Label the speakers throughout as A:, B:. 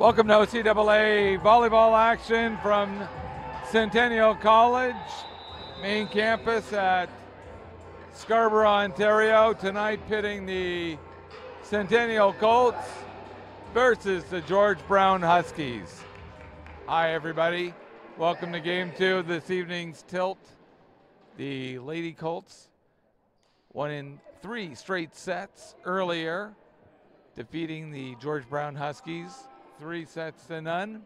A: Welcome to OCAA volleyball action from Centennial College, main campus at Scarborough, Ontario. Tonight pitting the Centennial Colts versus the George Brown Huskies. Hi everybody, welcome to game 2 of this evening's tilt. The Lady Colts won in 3 straight sets earlier, defeating the George Brown Huskies 3-0.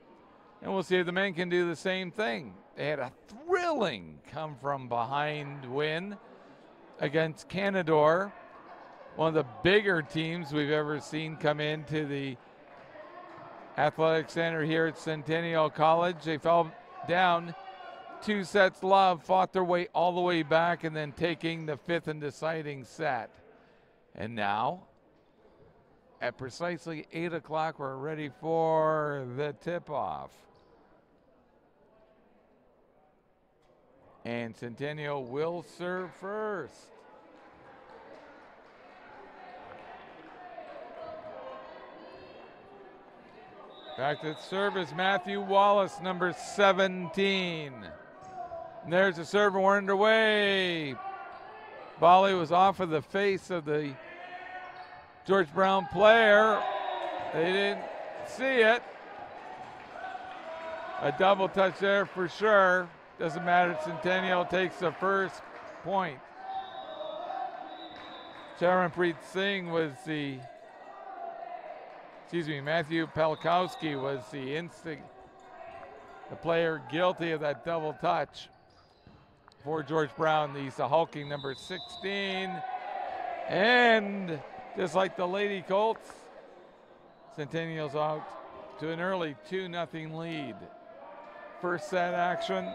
A: And we'll see if the men can do the same thing. They had a thrilling come from behind win against Canadore, one of the bigger teams we've ever seen come into the athletic center here at Centennial College. They fell down 2 sets love, fought their way all the way back, and then taking the 5th and deciding set. And now, at precisely 8 o'clock, we're ready for the tip-off. And Centennial will serve first. Back to service, Matthew Wallace, number 17. And there's the serve, and we're underway. Volley was off of the face of the George Brown player. They didn't see it. A double touch there for sure. Doesn't matter, Centennial takes the first point. Charanpreet Singh was Matthew Pelkowski was the player guilty of that double touch for George Brown. The hulking number 16. And just like the Lady Colts, Centennial's out to an early 2-0 lead. First set action,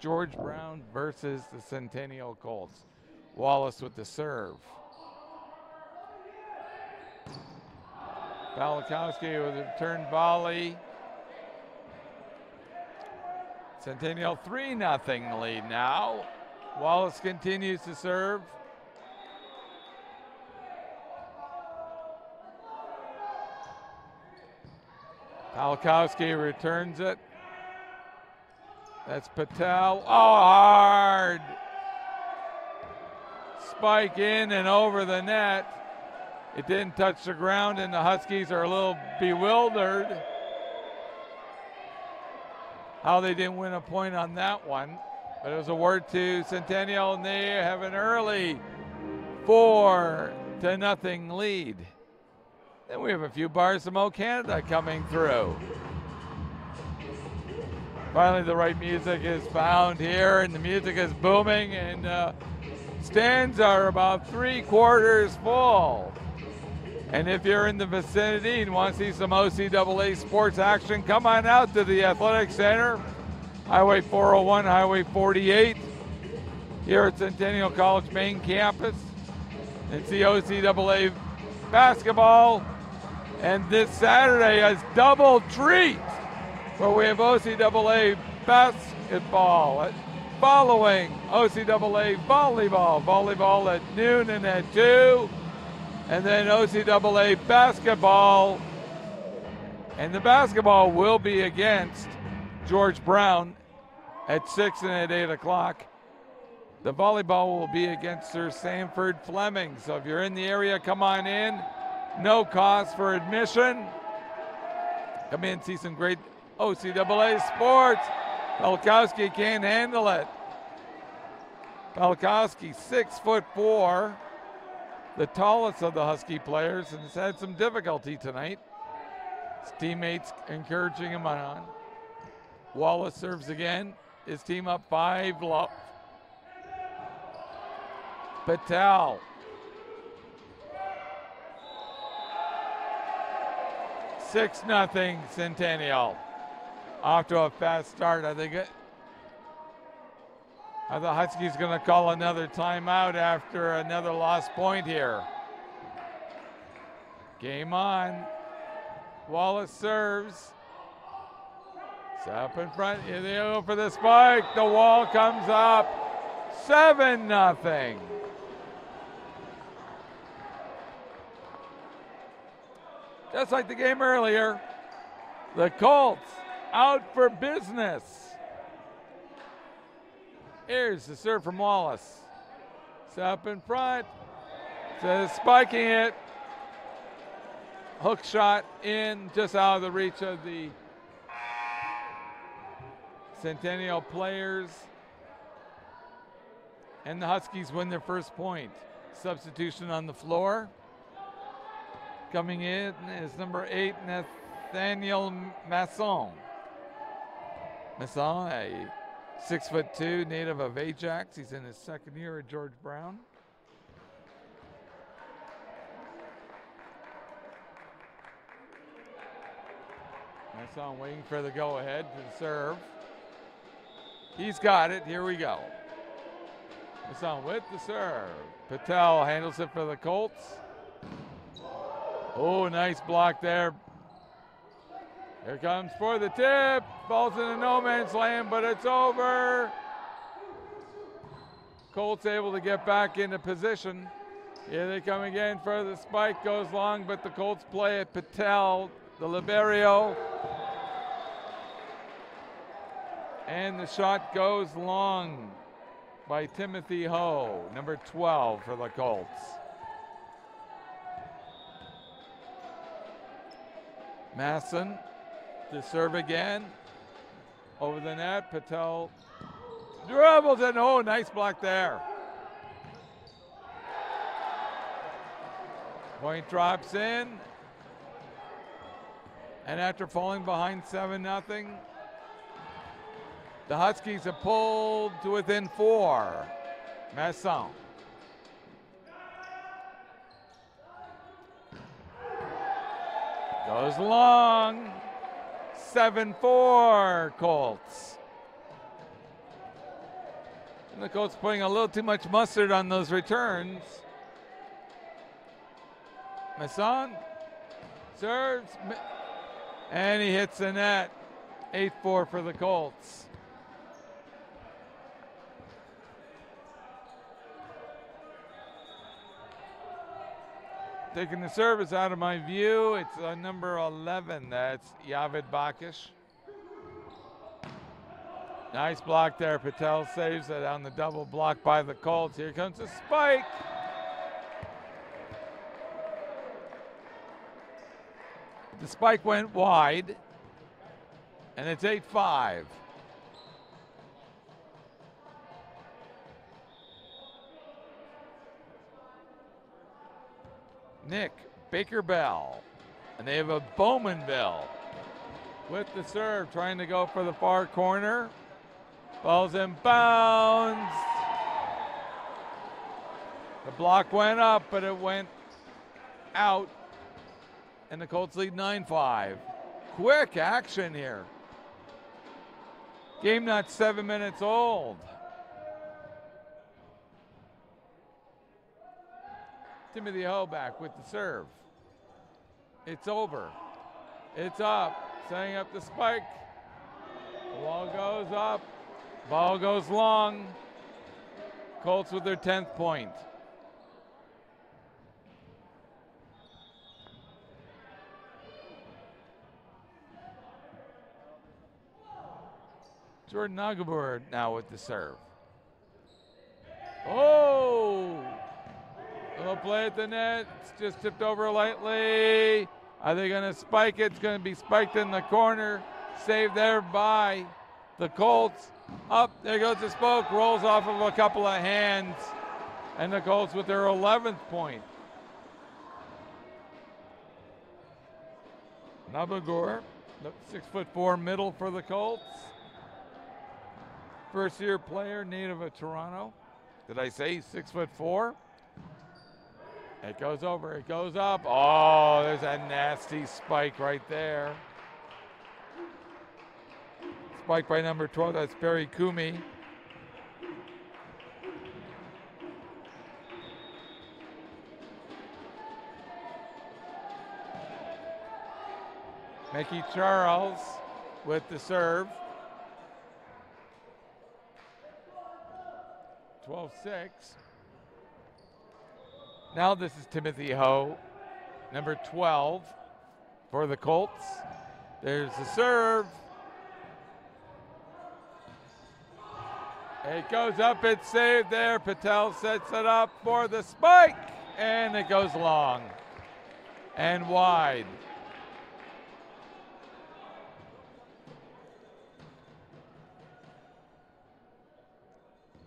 A: George Brown versus the Centennial Colts. Wallace with the serve. Palakowski with a return volley. Centennial 3-0 lead now. Wallace continues to serve. Palakowski returns it. That's Patel. Oh, hard. Spike in and over the net. It didn't touch the ground, and the Huskies are a little bewildered how they didn't win a point on that one. But it was a word to Centennial, and they have an early 4-0 lead. Then we have a few bars from O Canada coming through. Finally, the right music is found here, and the music is booming, and stands are about 3/4 full. And if you're in the vicinity and want to see some OCAA sports action, come on out to the Athletic Center, Highway 401, Highway 48, here at Centennial College main campus. It's the OCAA basketball. And this Saturday is double treat, where we have OCAA basketball following OCAA volleyball. Volleyball at noon and at 2, and then OCAA basketball. And the basketball will be against George Brown at 6 and at 8 o'clock. The volleyball will be against Sir Sanford Fleming. So if you're in the area, come on in. No cost for admission. Come in and see some great OCAA sports. Pelkowski can't handle it. Pelkowski, 6'4", the tallest of the Husky players, and has had some difficulty tonight. His teammates encouraging him on. Wallace serves again. His team up 5 low. Patel. 6-0 Centennial. Off to a fast start. I think are the Huskies going to call another timeout after another lost point here? Game on. Wallace serves. It's up in front. Here they go for the spike. The wall comes up. 7-0. just like the game earlier. The Colts out for business. Here's the serve from Wallace. It's up in front. Spiking it. Hook shot in, just out of the reach of the Centennial players. And the Huskies win their first point. Substitution on the floor. Coming in is number 8, Nathaniel Masson. Masson, a 6'2", native of Ajax. He's in his second year at George Brown. Masson waiting for the go-ahead to serve. He's got it. Here we go. Masson with the serve. Patel handles it for the Colts. Oh, nice block there. Here comes for the tip. Falls into no man's land, but it's over. Colts able to get back into position. Here they come again for the spike. Goes long, but the Colts play it. Patel, the libero. And the shot goes long by Timothy Ho, number 12 for the Colts. Masson to serve again. Over the net, Patel dribbles it. Oh, nice block there. Point drops in. And after falling behind 7-0, the Huskies have pulled to within 4. Masson. Goes long. 7-4 Colts. And the Colts putting a little too much mustard on those returns. Masson serves. And he hits the net. 8-4 for the Colts. Taking the service out of my view, it's number 11. That's Yavid Bakish. Nice block there. Patel saves it on the double block by the Colts. Here comes the spike. The spike went wide, and it's 8-5. Nick Baker-Bell, and they have a Bowmanville with the serve, trying to go for the far corner. Ball's in bounds. The block went up, but it went out, and the Colts lead 9-5. Quick action here. Game not 7 minutes old. Timothy Ho back with the serve. It's over. It's up. Setting up the spike. The ball goes up. Ball goes long. Colts with their 10th point. Jordan Nagabur now with the serve. Oh! Little play at the net. It's just tipped over lightly. Are they going to spike it? It's going to be spiked in the corner. Saved there by the Colts. Up, there goes the spoke. Rolls off of a couple of hands. And the Colts with their 11th point. Nabagor, 6'4" middle for the Colts. First-year player, native of Toronto. Did I say 6'4"? It goes over, it goes up. Oh, there's a nasty spike right there. Spike by number 12, that's Barry Kumi. Mickey Charles with the serve. 12-6. Now this is Timothy Ho, number 12. for the Colts. There's the serve. It goes up, it's saved there. Patel sets it up for the spike, and it goes long and wide.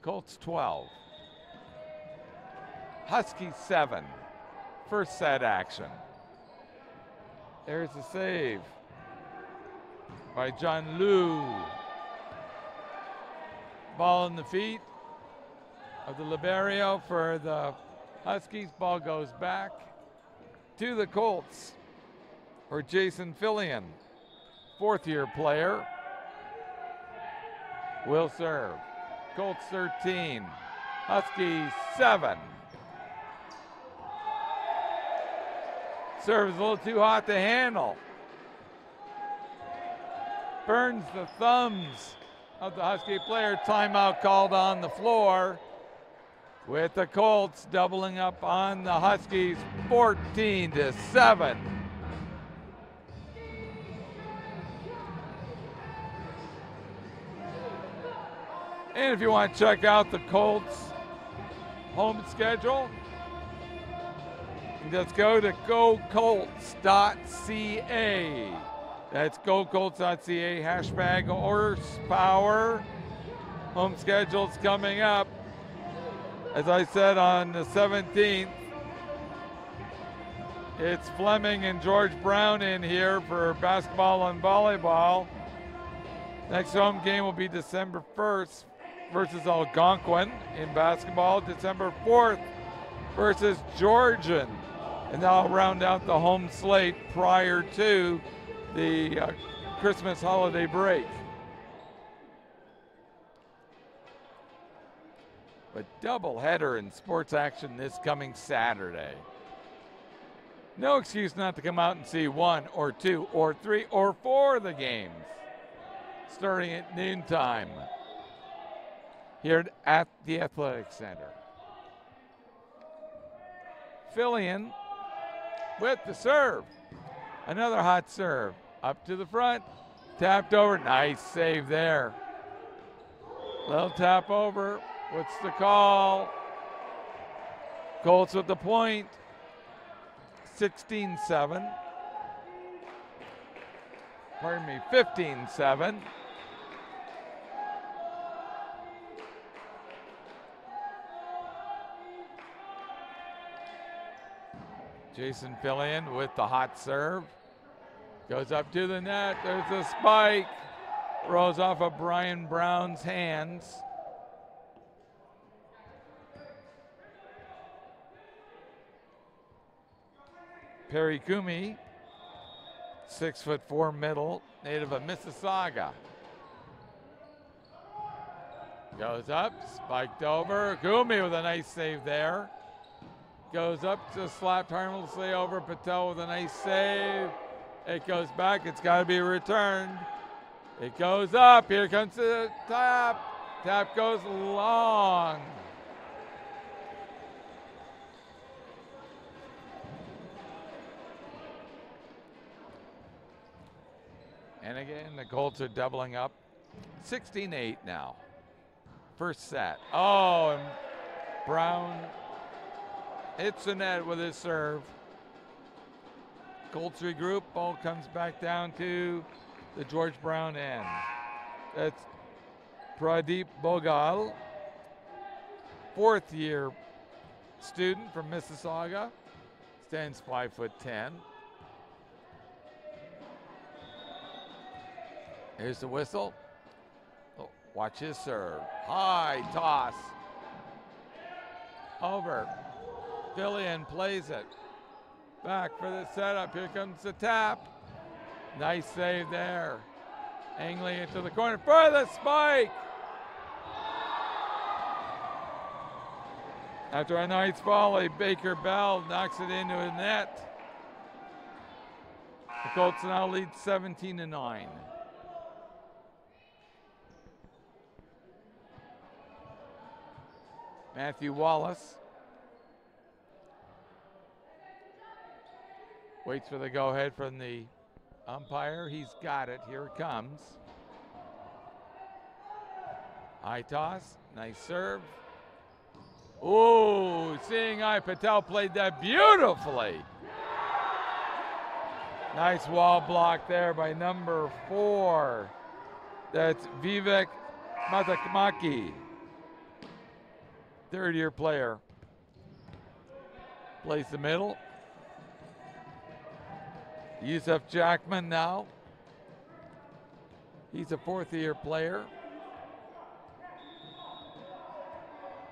A: Colts 12. Huskies 7. First set action. There's a save by John Liu. Ball in the feet of the libero for the Huskies. Ball goes back to the Colts for Jason Fillion, fourth-year player. Will serve. Colts 13, Huskies 7. Serve is a little too hot to handle. Burns the thumbs of the Husky player. Timeout called on the floor, with the Colts doubling up on the Huskies 14-7. And if you want to check out the Colts home schedule, just go to gocolts.ca. That's gocolts.ca, hashtag horsepower. Home schedule's coming up. As I said, on the 17th, it's Fleming and George Brown in here for basketball and volleyball. Next home game will be December 1st versus Algonquin in basketball. December 4th versus Georgian. And that'll round out the home slate prior to the Christmas holiday break. But doubleheader in sports action this coming Saturday. No excuse not to come out and see 1 or 2 or 3 or 4 of the games starting at noontime here at the Athletic Center. Fillion with the serve. Another hot serve. Up to the front. Tapped over. Nice save there. Little tap over. What's the call? Colts with the point. 16-7. Pardon me, 15-7. Jason Fillion with the hot serve. Goes up to the net. There's a spike. Rolls off of Brian Brown's hands. Perry Kumi, 6'4" middle, native of Mississauga. Goes up, spiked over. Kumi with a nice save there. Goes up, just slapped harmlessly over. Patel with a nice save. It goes back. It's got to be returned. It goes up. Here comes the tap. Tap goes long. And again, the Colts are doubling up. 16-8 now. First set. Oh, and Brown hits the net with his serve. Colts regroup. Ball comes back down to the George Brown end. That's Pradeep Bogal, fourth-year student from Mississauga. Stands 5'10". Here's the whistle. Oh, watch his serve. High toss. Over. Fillion plays it. Back for the setup. Here comes the tap. Nice save there. Angling into the corner for the spike. After a nice volley, Baker Bell knocks it into the net. The Colts now lead 17-9. Matthew Wallace Waits for the go-ahead from the umpire. He's got it. Here it comes. High toss. Nice serve. Ooh, seeing eye. Patel played that beautifully. Nice wall block there by number 4. That's Vivek Matakmaki, third-year player. Plays the middle. Yusuf Jackman now. He's a fourth-year player.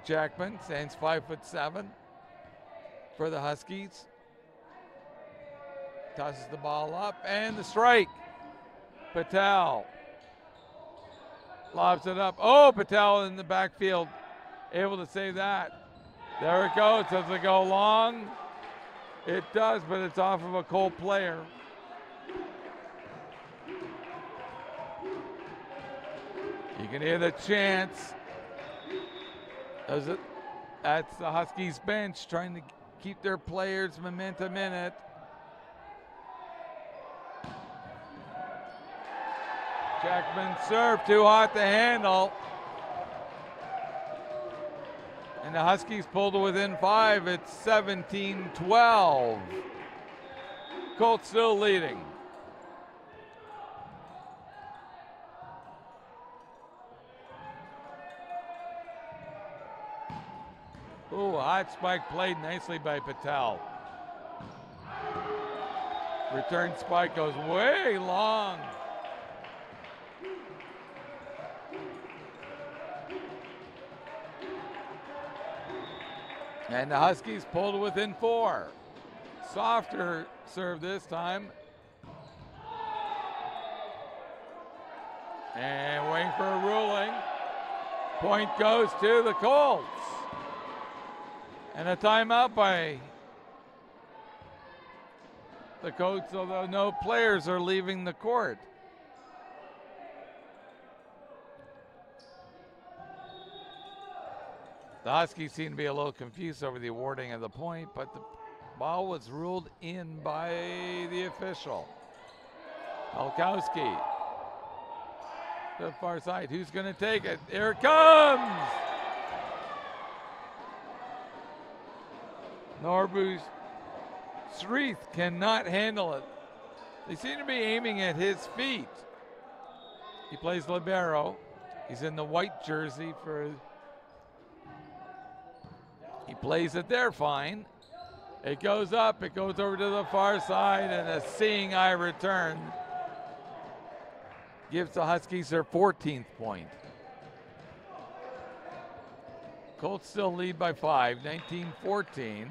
A: Jackman stands 5'7" for the Huskies. Tosses the ball up and the strike. Patel lobs it up. Oh, Patel in the backfield, able to save that. There it goes. Does it go long? It does, but it's off of a Colt player. You can hear the chants. That's the Huskies bench trying to keep their players' momentum in it. Jackman serve, too hot to handle. And the Huskies pulled to within 5. It's 17-12. Colts still leading. Ooh, hot spike played nicely by Patel. Return spike goes way long. And the Huskies pulled within 4. Softer serve this time. And waiting for a ruling. Point goes to the Colts. And a timeout by the Colts, although no players are leaving the court. The Huskies seem to be a little confused over the awarding of the point, but the ball was ruled in by the official. Olkowski to the far side. Who's going to take it? Here it comes! Norbu Streeth cannot handle it. They seem to be aiming at his feet. He plays libero. He's in the white jersey for... He plays it there fine. It goes up, it goes over to the far side, and a seeing eye return gives the Huskies their 14th point. Colts still lead by 5, 19-14.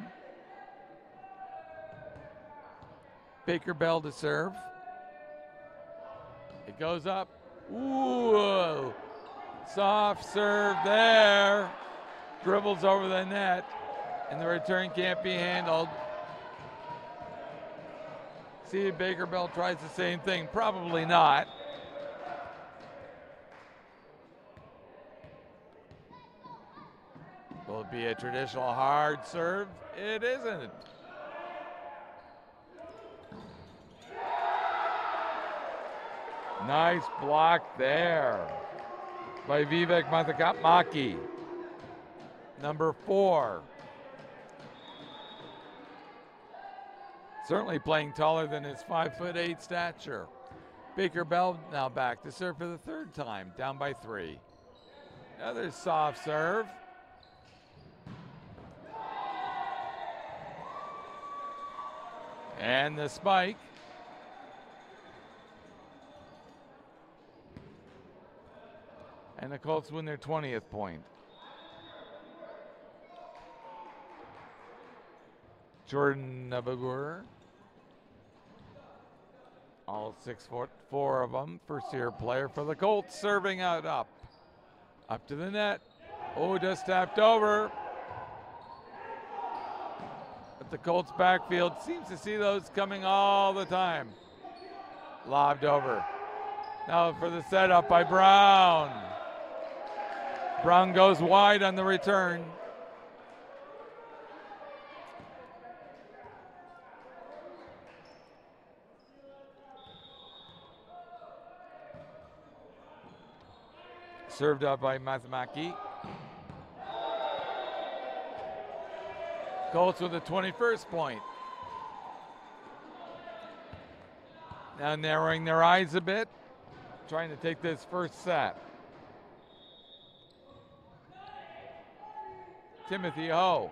A: Baker Bell to serve. It goes up. Ooh, soft serve there. Dribbles over the net, and the return can't be handled. See if Baker Bell tries the same thing. Probably not. Will it be a traditional hard serve? It isn't. Nice block there by Vivek Matakmaki, number 4. Certainly playing taller than his 5'8" stature. Baker Bell now back to serve for the 3rd time, down by 3. Another soft serve. And the spike. And the Colts win their 20th point. Jordan Nabagur, all 6'4" of them, first-year player for the Colts, serving out up to the net. Oh, just tapped over. But the Colts backfield seems to see those coming all the time. Lobbed over. Now for the setup by Brown. Brown goes wide on the return. Served up by Mazamaki. Colts with the 21st point. Now narrowing their eyes a bit, trying to take this first set. Timothy Ho.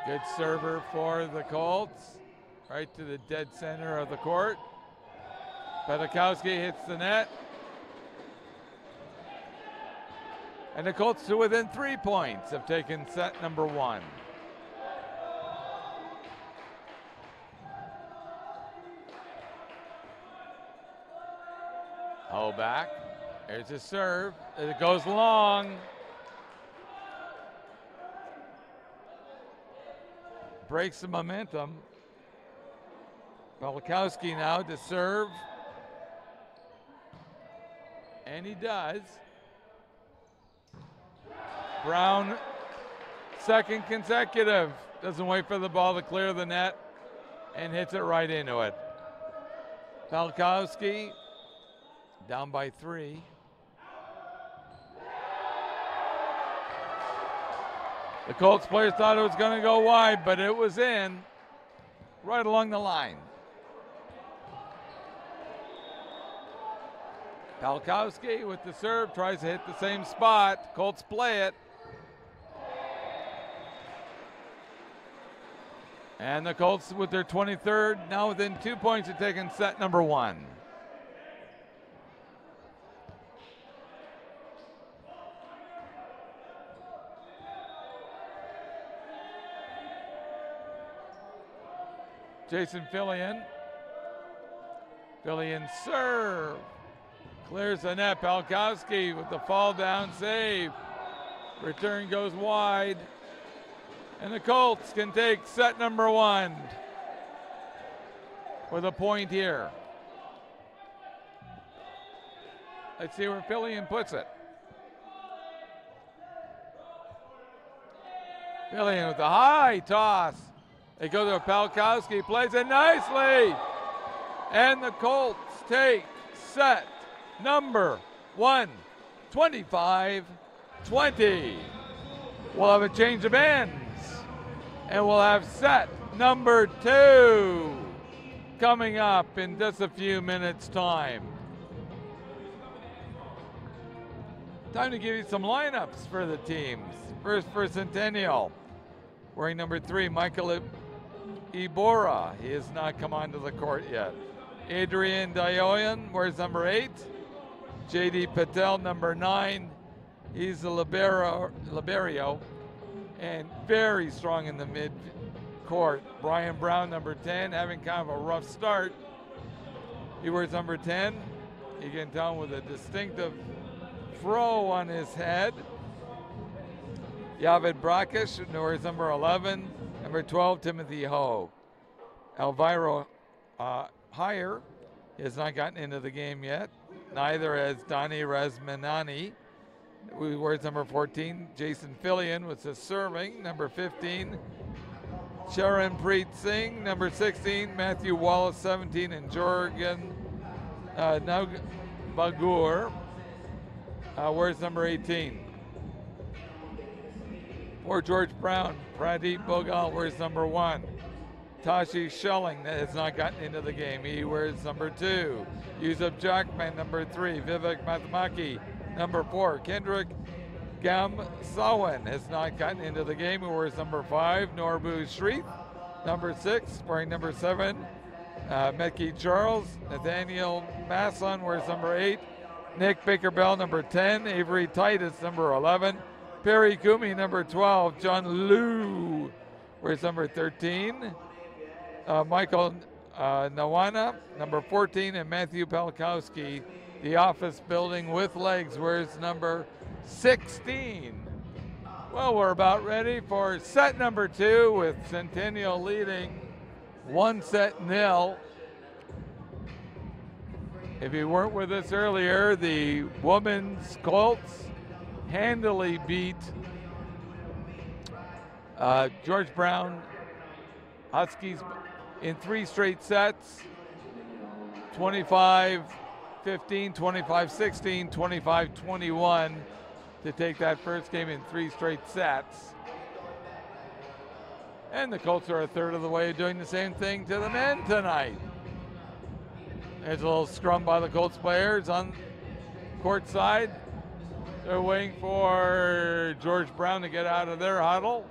A: Good server for the Colts. Right to the dead center of the court. Pedakowski hits the net. And the Colts to within 3 points have taken set number 1. Ho back. There's a serve. It goes long. Breaks the momentum. Pedakowski now to serve. And he does. Brown, second consecutive. Doesn't wait for the ball to clear the net and hits it right into it. Pedakowski down by 3. The Colts players thought it was going to go wide, but it was in right along the line. Pedakowski with the serve, tries to hit the same spot. Colts play it. And the Colts with their 23rd, now within 2 points of taking set number 1. Jason Fillion. Fillion serve. Clears the net. Pedakowski with the fall down save. Return goes wide. And the Colts can take set number 1 with a point here. Let's see where Fillion puts it. Fillion with the high toss. They go to Pedakowski, plays it nicely. And the Colts take set number 1, 25-20. We'll have a change of ends. And we'll have set number 2 coming up in just a few minutes' time. Time to give you some lineups for the teams. First for Centennial, wearing number 3, Michael Ibora. He has not come onto the court yet. Adrian Dayoyan wears number 8. J.D. Patel, number 9. He's the libero. And very strong in the mid-court. Brian Brown, number 10, having kind of a rough start. He wears number 10. You can tell with a distinctive fro on his head. Yavid Brakish wears number 11. Number 12, Timothy Ho. Elviro Heyer has not gotten into the game yet. Neither has Donnie Razmanani, who wears number 14. Jason Fillion was the serving, number 15. Sharon Preet Singh, number 16. Matthew Wallace, 17. And Jorgen Bagur wears number 18. For George Brown, Pradeep Bogal wears number 1. Tashi Schelling has not gotten into the game. He wears number 2. Yusuf Jackman, number 3. Vivek Mathmaki, number 4. Kendrick Gamsawan has not gotten into the game. He wears number 5. Norbu Shrith, number 6. Wearing number 7. Mekki Charles. Nathaniel Masson wears number 8. Nick Baker-Bell, number 10. Avery Titus, number 11. Perry Kumi, number 12. John Liu wears number 13. Michael Nawana, number 14. And Matthew Pedakowski, the office building with legs, wears number 16. Well, we're about ready for set number 2 with Centennial leading 1-0. If you weren't with us earlier, the women's Colts handily beat George Brown Huskies in 3 straight sets, 25-20, 25-15, 25-16, 25-21 to take that first game in 3 straight sets. And the Colts are a third of the way doing the same thing to the men tonight. There's a little scrum by the Colts players on court side. They're waiting for George Brown to get out of their huddle.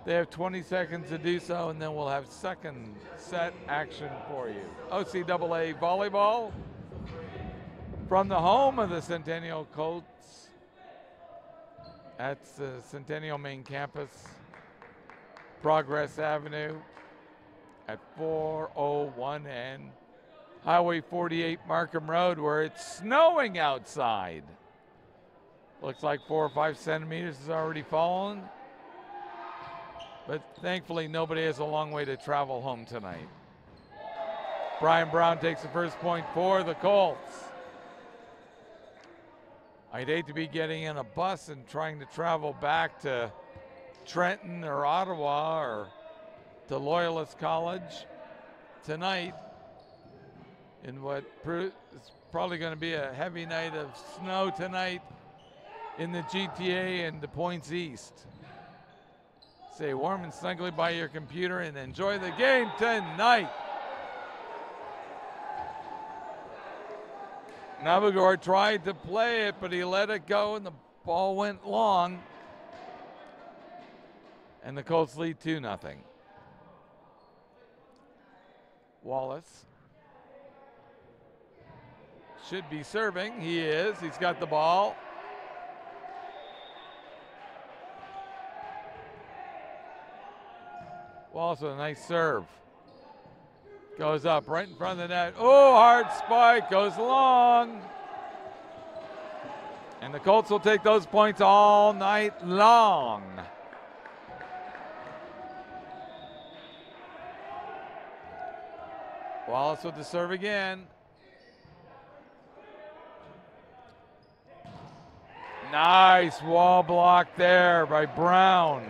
A: They have 20 seconds to do so, and then we'll have second set action for you. OCAA volleyball from the home of the Centennial Colts. That's the Centennial main campus, Progress Avenue at 401 and Highway 48 Markham Road, where it's snowing outside. Looks like 4 or 5 centimeters has already fallen. But thankfully, nobody has a long way to travel home tonight. Brian Brown takes the first point for the Colts. I'd hate to be getting in a bus and trying to travel back to Trenton or Ottawa or to Loyalist College tonight in what is probably going to be a heavy night of snow tonight in the GTA and the Points East. Stay warm and snugly by your computer and enjoy the game tonight. Navigor tried to play it, but he let it go and the ball went long. And the Colts lead 2-0. Wallace should be serving. He is. He's got the ball. Wallace with a nice serve. Goes up right in front of the net. Oh, hard spike. Goes long. And the Colts will take those points all night long. Wallace with the serve again. Nice wall block there by Brown.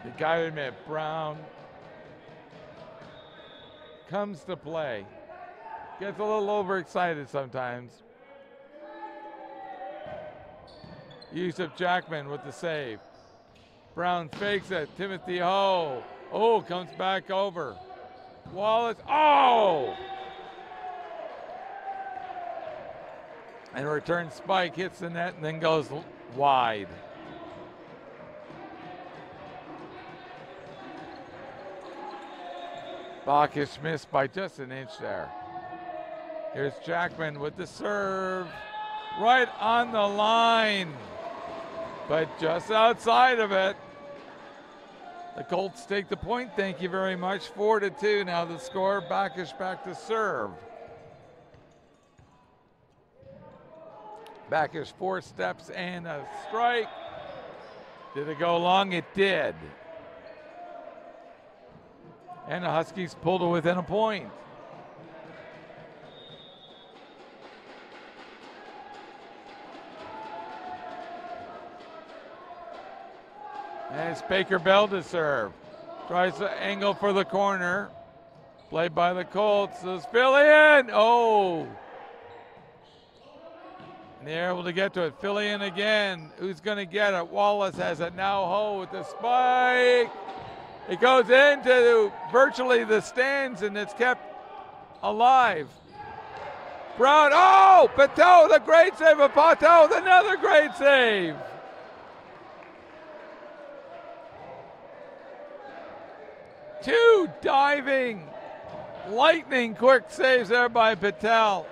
A: You gotta admit, Brown comes to play. Gets a little overexcited sometimes. Yusuf Jackman with the save. Brown fakes it. Timothy Ho. Oh, comes back over. Wallace. Oh! And a return spike hits the net and then goes wide. Bacchus missed by just an inch there. Here's Jackman with the serve. Right on the line, but just outside of it. The Colts take the point. Thank you very much. 4-2 now the score. Bacchus back to serve. Bacchus 4 steps and a strike. Did it go long? It did. And the Huskies pulled it within a point. And it's Baker Bell to serve. Tries to angle for the corner. Played by the Colts. It's Philly in. Oh. And they're able to get to it. Philly in again. Who's going to get it? Wallace has it now. Ho with the spike. It goes into virtually the stands and it's kept alive. Brown. Oh! Pateau, the great save of Pateau. Another great save. Two diving, lightning quick saves there by Patel.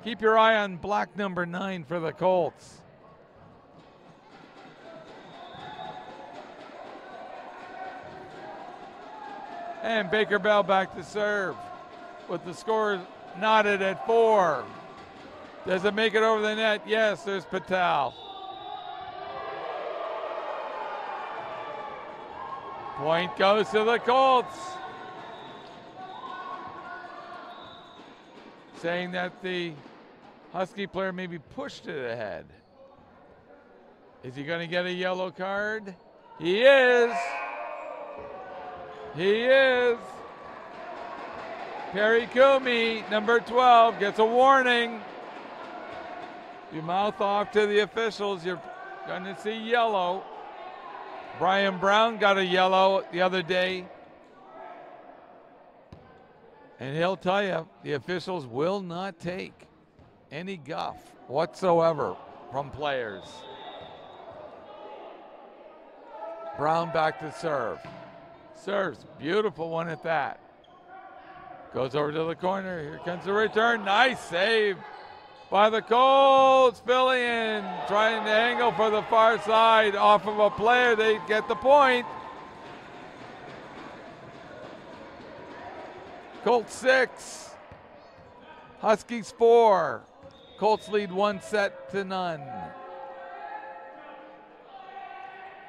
A: Keep your eye on black number 9 for the Colts. And Baker Bell back to serve with the score knotted at 4. Does it make it over the net? Yes, there's Patel. Point goes to the Colts. Saying that the Husky player maybe pushed it ahead. Is he going to get a yellow card? He is. He is. Perry Kumi, number 12, gets a warning. You mouth off to the officials, you're going to see yellow. Brian Brown got a yellow the other day. And he'll tell you, the officials will not take any guff whatsoever from players. Brown back to serve. Serves, beautiful one at that. Goes over to the corner, here comes the return. Nice save by the Colts. Fillion trying to angle for the far side off of a player. They get the point. Colts 6, Huskies 4. Colts lead 1-0.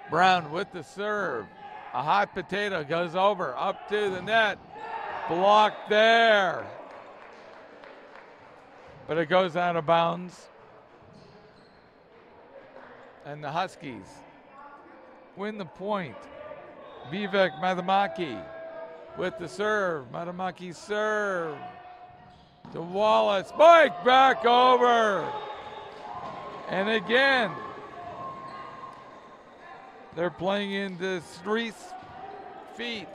A: Brown with the serve. A hot potato goes over, up to the net. Blocked there. But it goes out of bounds. And the Huskies win the point. Vivek Madhamaki with the serve. Madhamaki serve to Wallace. Spike back over. And again, they're playing into Street's feet.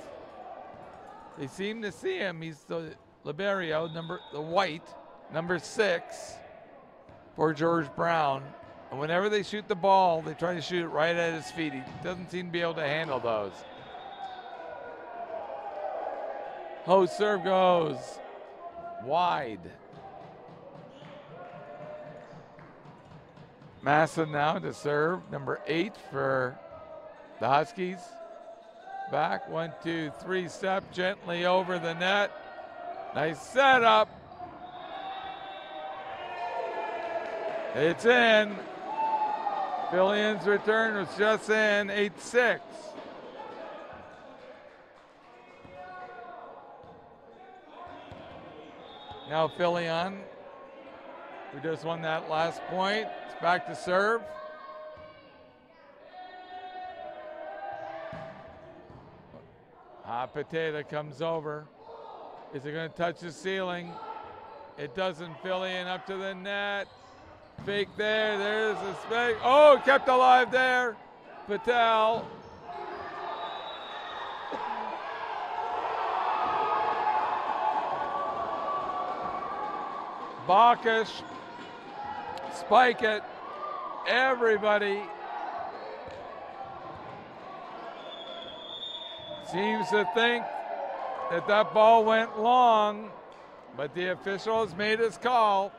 A: They seem to see him. He's the libero, the white, number 6 for George Brown. And whenever they shoot the ball, they try to shoot it right at his feet. He doesn't seem to be able to handle those. Ho's serve goes wide. Massa now to serve, number 8 for the Huskies. Back, 1, 2, 3 step, gently over the net. Nice setup. It's in. Fillion's return was just in, 8-6. Now Fillion, who just won that last point, is back to serve. Hot potato comes over. Is it going to touch the ceiling? It doesn't. Fillion up to the net. Fake there. There's a spike. Oh, kept alive there. Patel. Bacchus. Spike it. Everybody seems to think that that ball went long, but the official has made his call.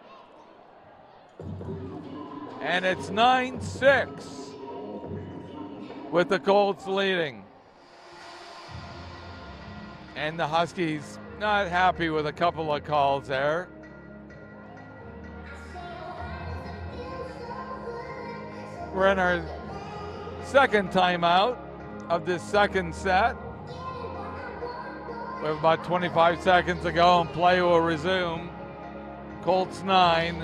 A: And it's 9-6 with the Colts leading. And the Huskies not happy with a couple of calls there. We're in our second timeout of this second set. We have about 25 seconds to go and play will resume. Colts 9.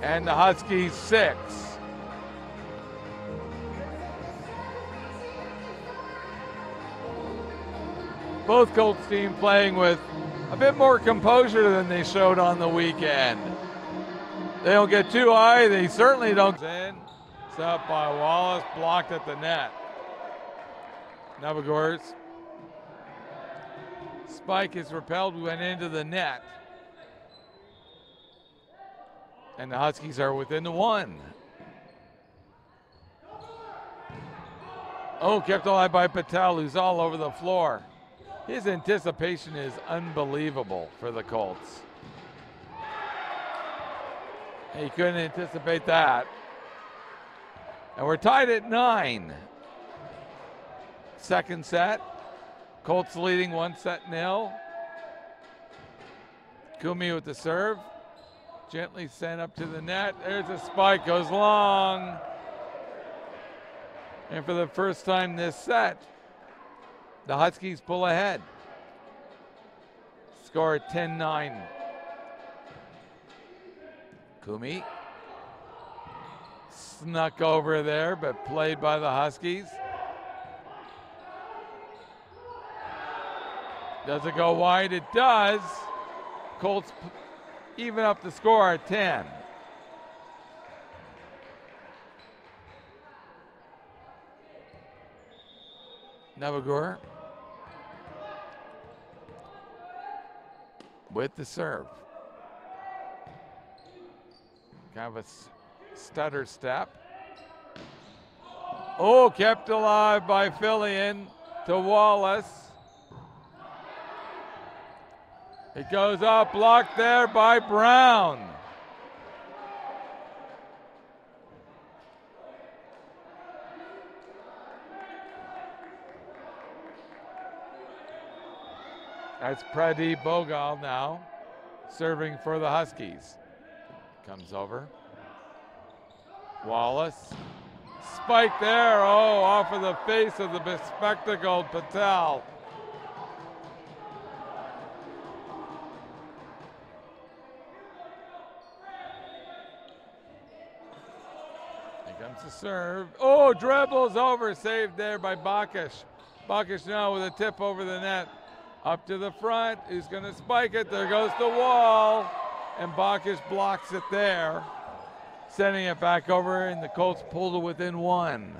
A: And the Huskies 6. Both Colts teams playing with a bit more composure than they showed on the weekend. They don't get too high. They certainly don't. In. It's up by Wallace, blocked at the net. Navagor's spike is repelled, went into the net. And the Huskies are within the 1. Oh, kept alive by Patel, who's all over the floor. His anticipation is unbelievable for the Colts. He couldn't anticipate that. And we're tied at 9. Second set. Colts leading 1-0. Kumi with the serve. Gently sent up to the net. There's a spike, goes long. And for the first time this set, the Huskies pull ahead. Score at 10-9. Kumi snuck over there, but played by the Huskies. Does it go wide? It does. Colts even up the score at 10. Navagur with the serve. Kind of a stutter step. Oh, kept alive by Fillion to Wallace. It goes up, blocked there by Brown. That's Pradeep Bogal now, serving for the Huskies. Comes over. Wallace. Spike there. Oh, off of the face of the bespectacled Patel. Here comes the serve. Oh, dribbles over. Saved there by Bakish. Bakish now with a tip over the net. Up to the front. Who's going to spike it? There goes the wall. And Bakish blocks it there. Sending it back over, and the Colts pulled it within one.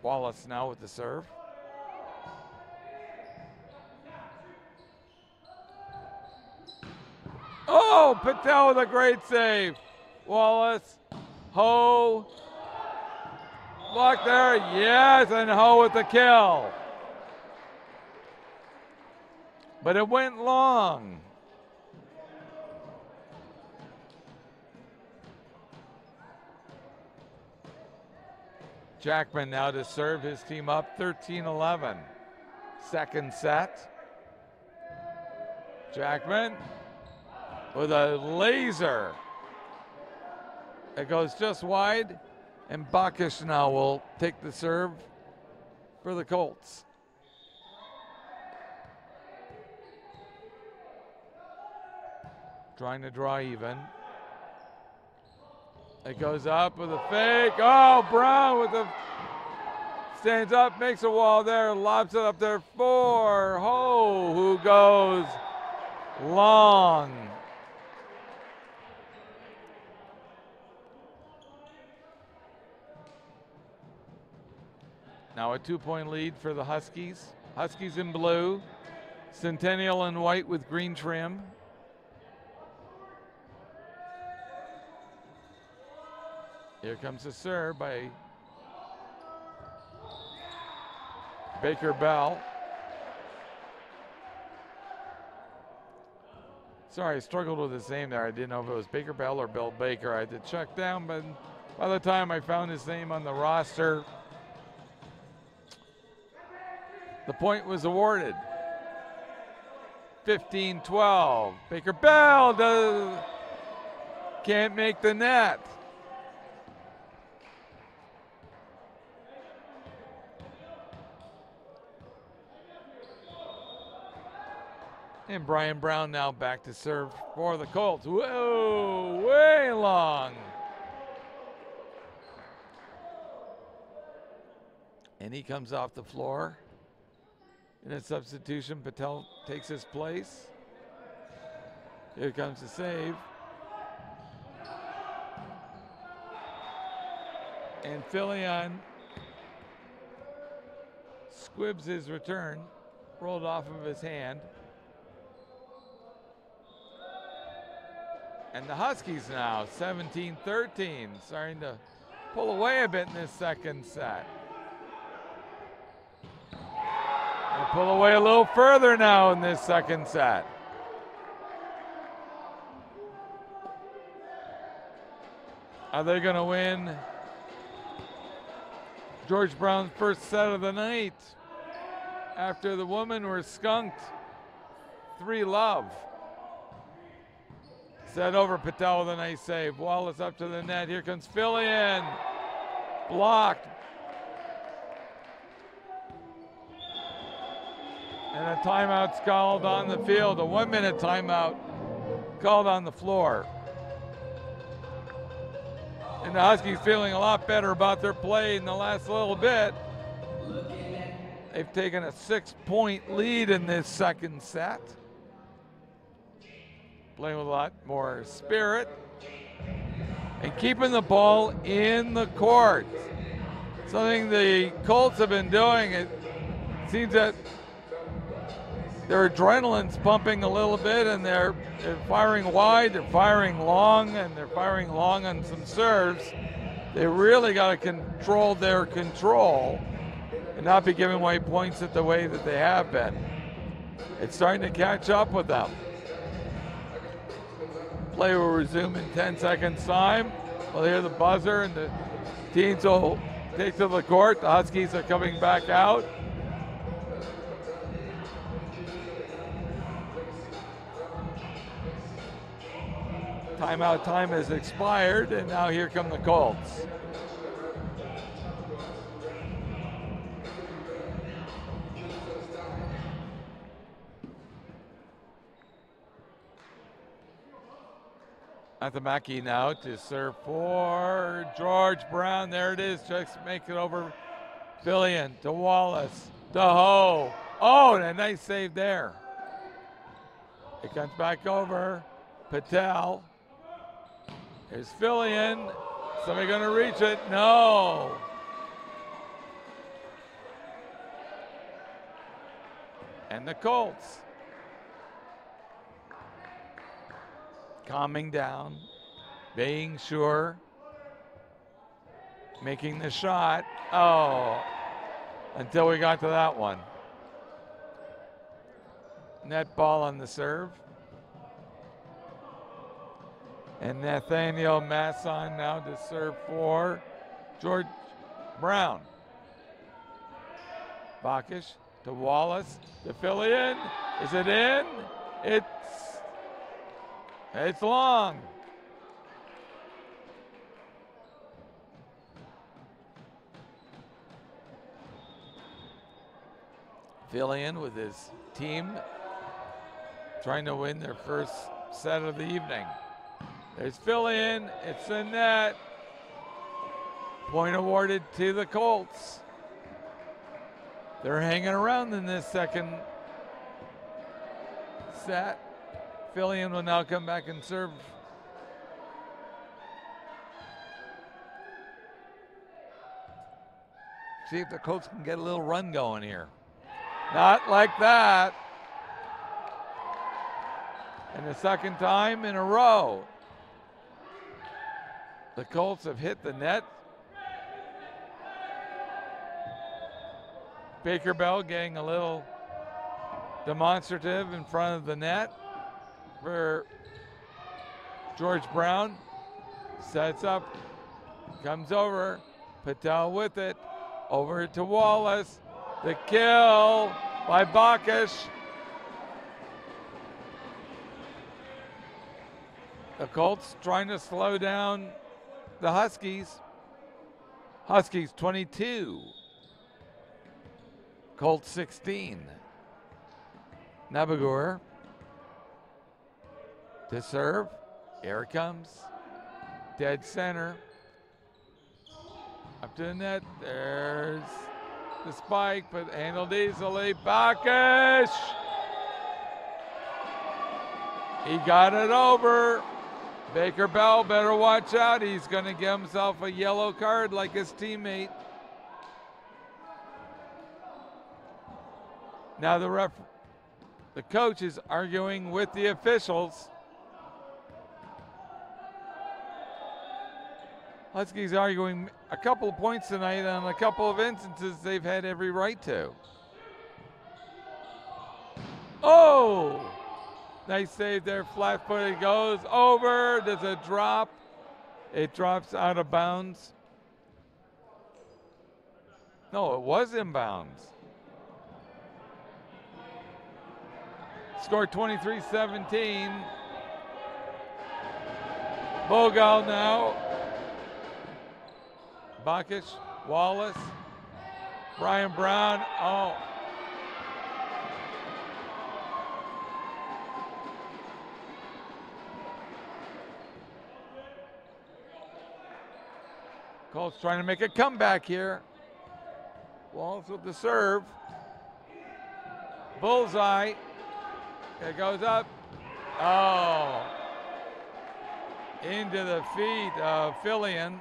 A: Wallace now with the serve. Oh, Patel with a great save. Wallace, Ho, block there, yes, and Ho with the kill. But it went long. Jackman now to serve his team up 13-11. Second set. Jackman with a laser. It goes just wide, and Bakish now will take the serve for the Colts. Trying to draw even. It goes up with a fake. Oh, Brown with the stands up, makes a wall there, lobs it up there for Ho, who goes long. Now a 2-point lead for the Huskies. Huskies in blue, Centennial in white with green trim. Here comes a serve by Baker Bell. Sorry, I struggled with his name there. I didn't know if it was Baker Bell or Bill Baker. I had to check down, but by the time I found his name on the roster, the point was awarded. 15-12. Baker Bell can't make the net. And Brian Brown now back to serve for the Colts. Whoa, way long. And he comes off the floor. In a substitution, Patel takes his place. Here comes the save. And Fillion squibs his return, rolled off of his hand. And the Huskies now, 17-13, starting to pull away a bit in this second set. And pull away a little further now in this second set. Are they going to win George Brown's first set of the night after the women were skunked 3-love? Set over Patel with a nice save. Wallace up to the net. Here comes Fillion. Blocked. And a timeout's called on the field. A 1-minute timeout called on the floor. And And the Huskies feeling a lot better about their play in the last little bit. They've taken a 6-point lead in this second set. Playing with a lot more spirit. And keeping the ball in the court. Something the Colts have been doing. It seems that their adrenaline's pumping a little bit, and they're firing wide, they're firing long, and they're firing long on some serves. They really got to control their control and not be giving away points the way that they have been. It's starting to catch up with them. Play will resume in 10 seconds time. We'll hear the buzzer and the teams will take to the court. The Huskies are coming back out. Timeout time has expired, and now here come the Colts. Athamaki now to serve for George Brown. There it is, just make it over. Fillion to Wallace, to Ho. Oh, and a nice save there. It comes back over. Patel. Here's Fillion. Somebody going to reach it? No. And the Colts calming down, being sure, making the shot. Oh, until we got to that one. Net ball on the serve. And Nathaniel Masson now to serve for George Brown. Bacchus to Wallace, to Fillion. Is it in? It's long. Fillion with his team trying to win their first set of the evening. There's Fillion, it's the net. Point awarded to the Colts. They're hanging around in this second set. Fillion will now come back and serve. See if the Colts can get a little run going here. Not like that. And the second time in a row, the Colts have hit the net. Baker Bell getting a little demonstrative in front of the net for George Brown. Sets up, comes over, Patel with it, over to Wallace. The kill by Bacchus. The Colts trying to slow down the Huskies. Huskies 22. Colts 16. Nabagur to serve. Here it comes. Dead center. Up to the net. There's the spike, but handled easily. Bacchus. He got it over. Baker Bell better watch out. He's going to give himself a yellow card like his teammate. Now the coach is arguing with the officials. Huskies arguing a couple of points tonight on a couple of instances they've had every right to. Oh! Nice save there, flat-footed, goes over, there's a drop. It drops out of bounds. No, it was in bounds. Score 23-17. Bogal now. Bacchus, Wallace, Brian Brown, oh. Colts trying to make a comeback here. Walls with the serve. Bullseye. It goes up. Oh. Into the feet of Fillion.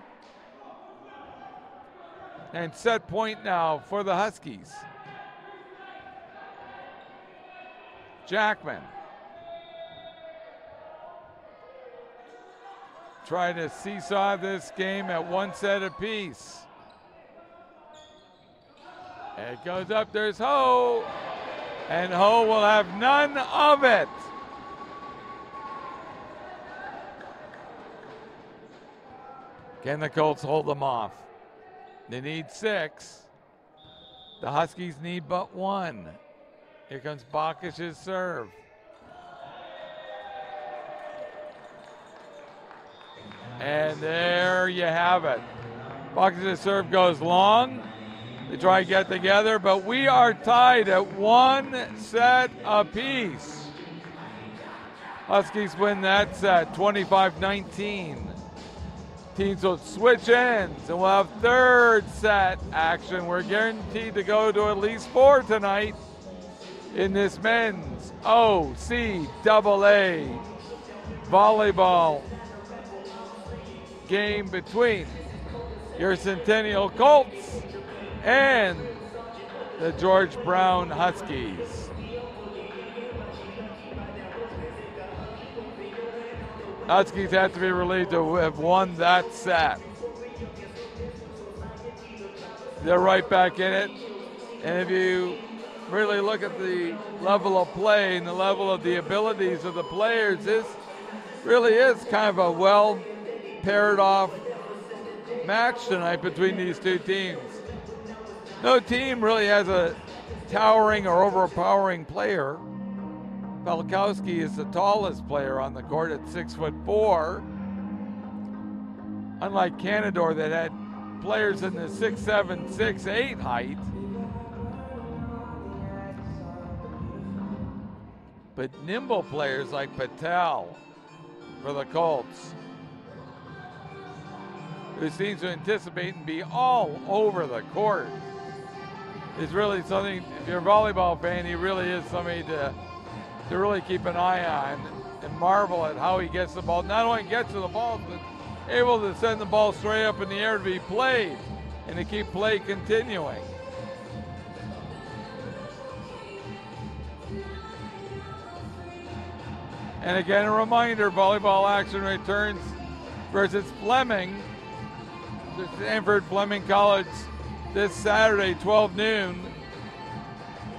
A: And set point now for the Huskies. Jackman. Trying to seesaw this game at one set apiece. It goes up, there's Ho. And Ho will have none of it. Can the Colts hold them off? They need 6. The Huskies need but 1. Here comes Bakish's serve. And there you have it. Bakish's serve goes long. They try to get together, but we are tied at 1 set apiece. Huskies win that set, 25-19. Teams will switch ends, and we'll have third set action. We're guaranteed to go to at least 4 tonight in this men's OCAA volleyball game between your Centennial Colts and the George Brown Huskies. Huskies have to be relieved to have won that set. They're right back in it. And if you really look at the level of play and the level of the abilities of the players, this really is kind of a well paired off match tonight between these two teams. No team really has a towering or overpowering player. Falkowski is the tallest player on the court at 6'4". Unlike Canador that had players in the 6'7", 6'8" height. But nimble players like Patel for the Colts, who seems to anticipate and be all over the court, is really something. If you're a volleyball fan, he really is somebody to really keep an eye on and marvel at how he gets the ball. Not only gets to the ball, but able to send the ball straight up in the air to be played and to keep play continuing. And again, a reminder, volleyball action returns versus Fleming, the Stanford Fleming College, this Saturday, 12 noon.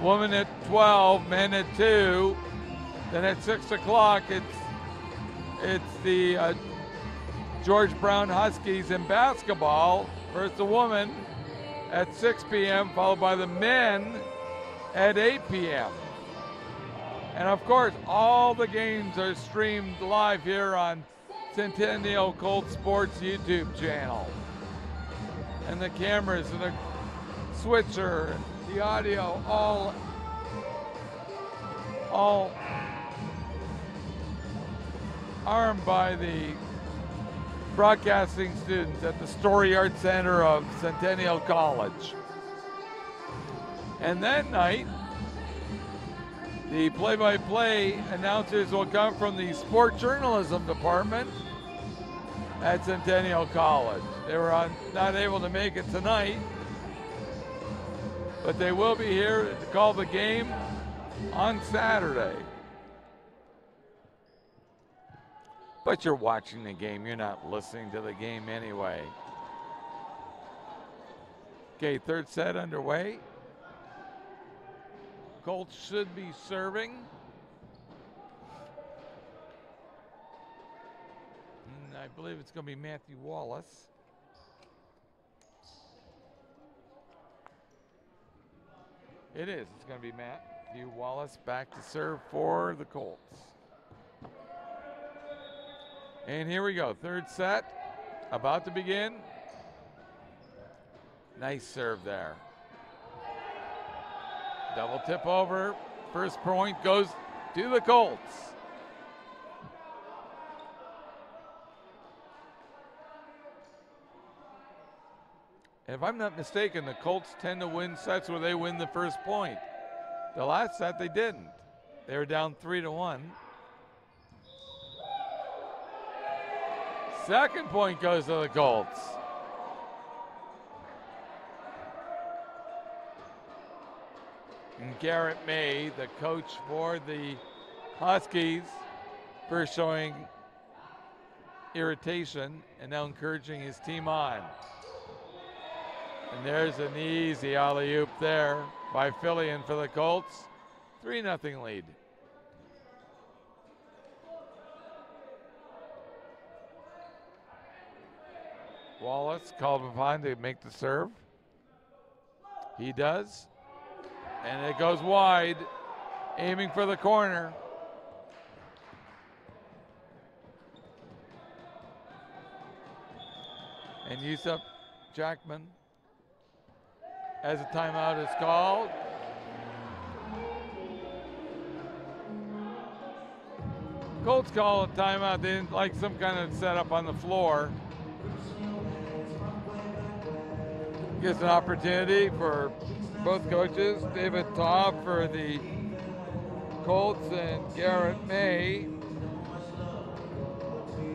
A: Women at 12, men at 2. Then at 6 o'clock, it's the George Brown Huskies in basketball versus the women at 6 p.m., followed by the men at 8 p.m. And of course, all the games are streamed live here on Centennial Colts Sports YouTube channel. And the cameras and the switcher, the audio, all armed by the broadcasting students at the Story Art Center of Centennial College. And that night, the play-by-play announcers will come from the sport journalism department at Centennial College. They were not able to make it tonight, but they will be here to call the game on Saturday. But you're watching the game, you're not listening to the game anyway. Okay, third set underway. Colts should be serving. And I believe it's going to be Matthew Wallace. It is. It's going to be Matthew Wallace back to serve for the Colts. And here we go. Third set about to begin. Nice serve there. Double tip over. First point goes to the Colts. And if I'm not mistaken, the Colts tend to win sets where they win the first point. The last set they didn't. They were down 3-1. Second point goes to the Colts. And Garrett May, the coach for the Huskies, first showing irritation and now encouraging his team on. And there's an easy alley-oop there by Fillion for the Colts. 3-0 lead. Wallace called upon to make the serve. He does. And it goes wide, aiming for the corner. And Yusuf Jackman, as a timeout is called. Colts call a timeout. They didn't like some kind of setup on the floor. Gives an opportunity for both coaches, David Taub for the Colts and Garrett May.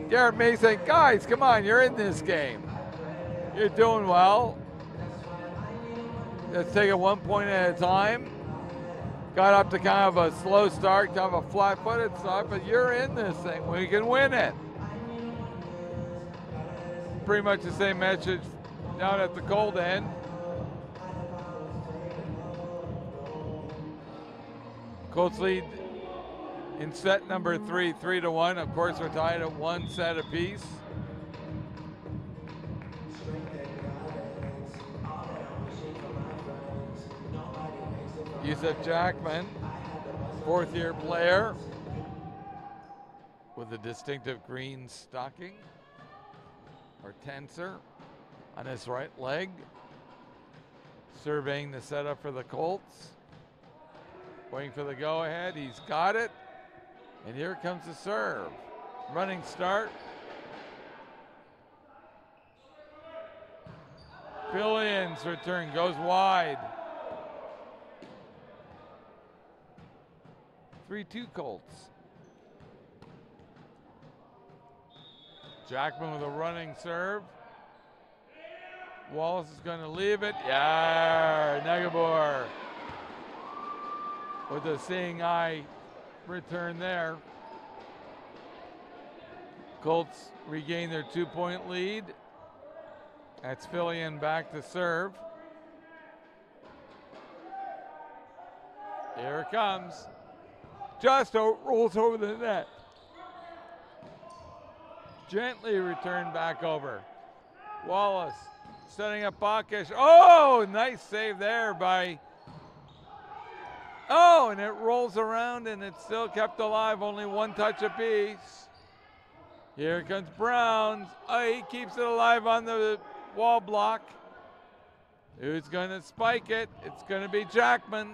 A: Garrett May saying, guys, come on, you're in this game. You're doing well. Let's take it 1 point at a time. Got up to kind of a slow start, kind of a flat-footed start, but you're in this thing. We can win it. Pretty much the same message down at the Colt end. Colts lead in set number 3, 3-1. Of course, we're tied at 1 set apiece. Yusuf Jackman, fourth-year player with a distinctive green stocking or tensor on his right leg, surveying the setup for the Colts. Waiting for the go-ahead. He's got it. And here comes the serve. Running start. Fillion's return goes wide. 3-2 Colts. Jackman with a running serve. Wallace is going to leave it. Yeah, Negabor with a seeing eye return there. Colts regain their 2-point lead. That's Fillion back to serve. Here it comes. Just rolls over the net. Gently returned back over. Wallace setting up Bacchus. Oh, nice save there by. Oh, and it rolls around and it's still kept alive, only 1 touch apiece. Here comes Brown. Oh, he keeps it alive on the wall block. Who's going to spike it? It's going to be Jackman.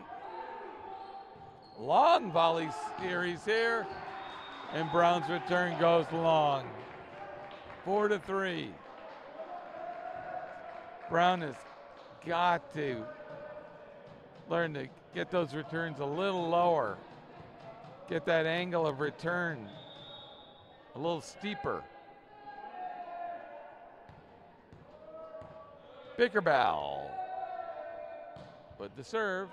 A: Long volley series here. And Brown's return goes long. 4-3. Brown has got to learn to get those returns a little lower. Get that angle of return a little steeper. Bickerbell with the serve.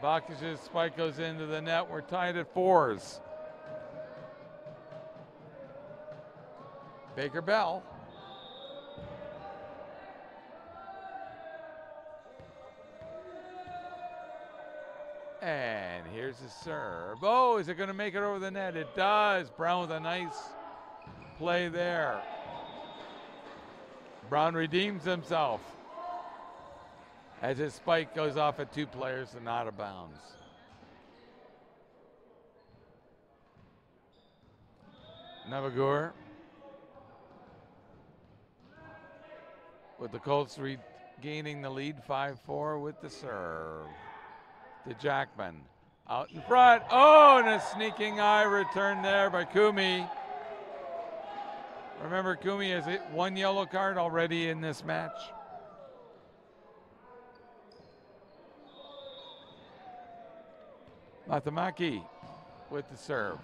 A: Bacchus' spike goes into the net. We're tied at 4s. Baker Bell. And here's the serve. Oh, is it going to make it over the net? It does. Brown with a nice play there. Brown redeems himself as his spike goes off at 2 players and out of bounds. Navagur with the Colts regaining the lead 5-4 with the serve to Jackman. Out in front. Oh, and a sneaking eye return there by Kumi. Remember, Kumi has one yellow card already in this match. Matamaki with the serve.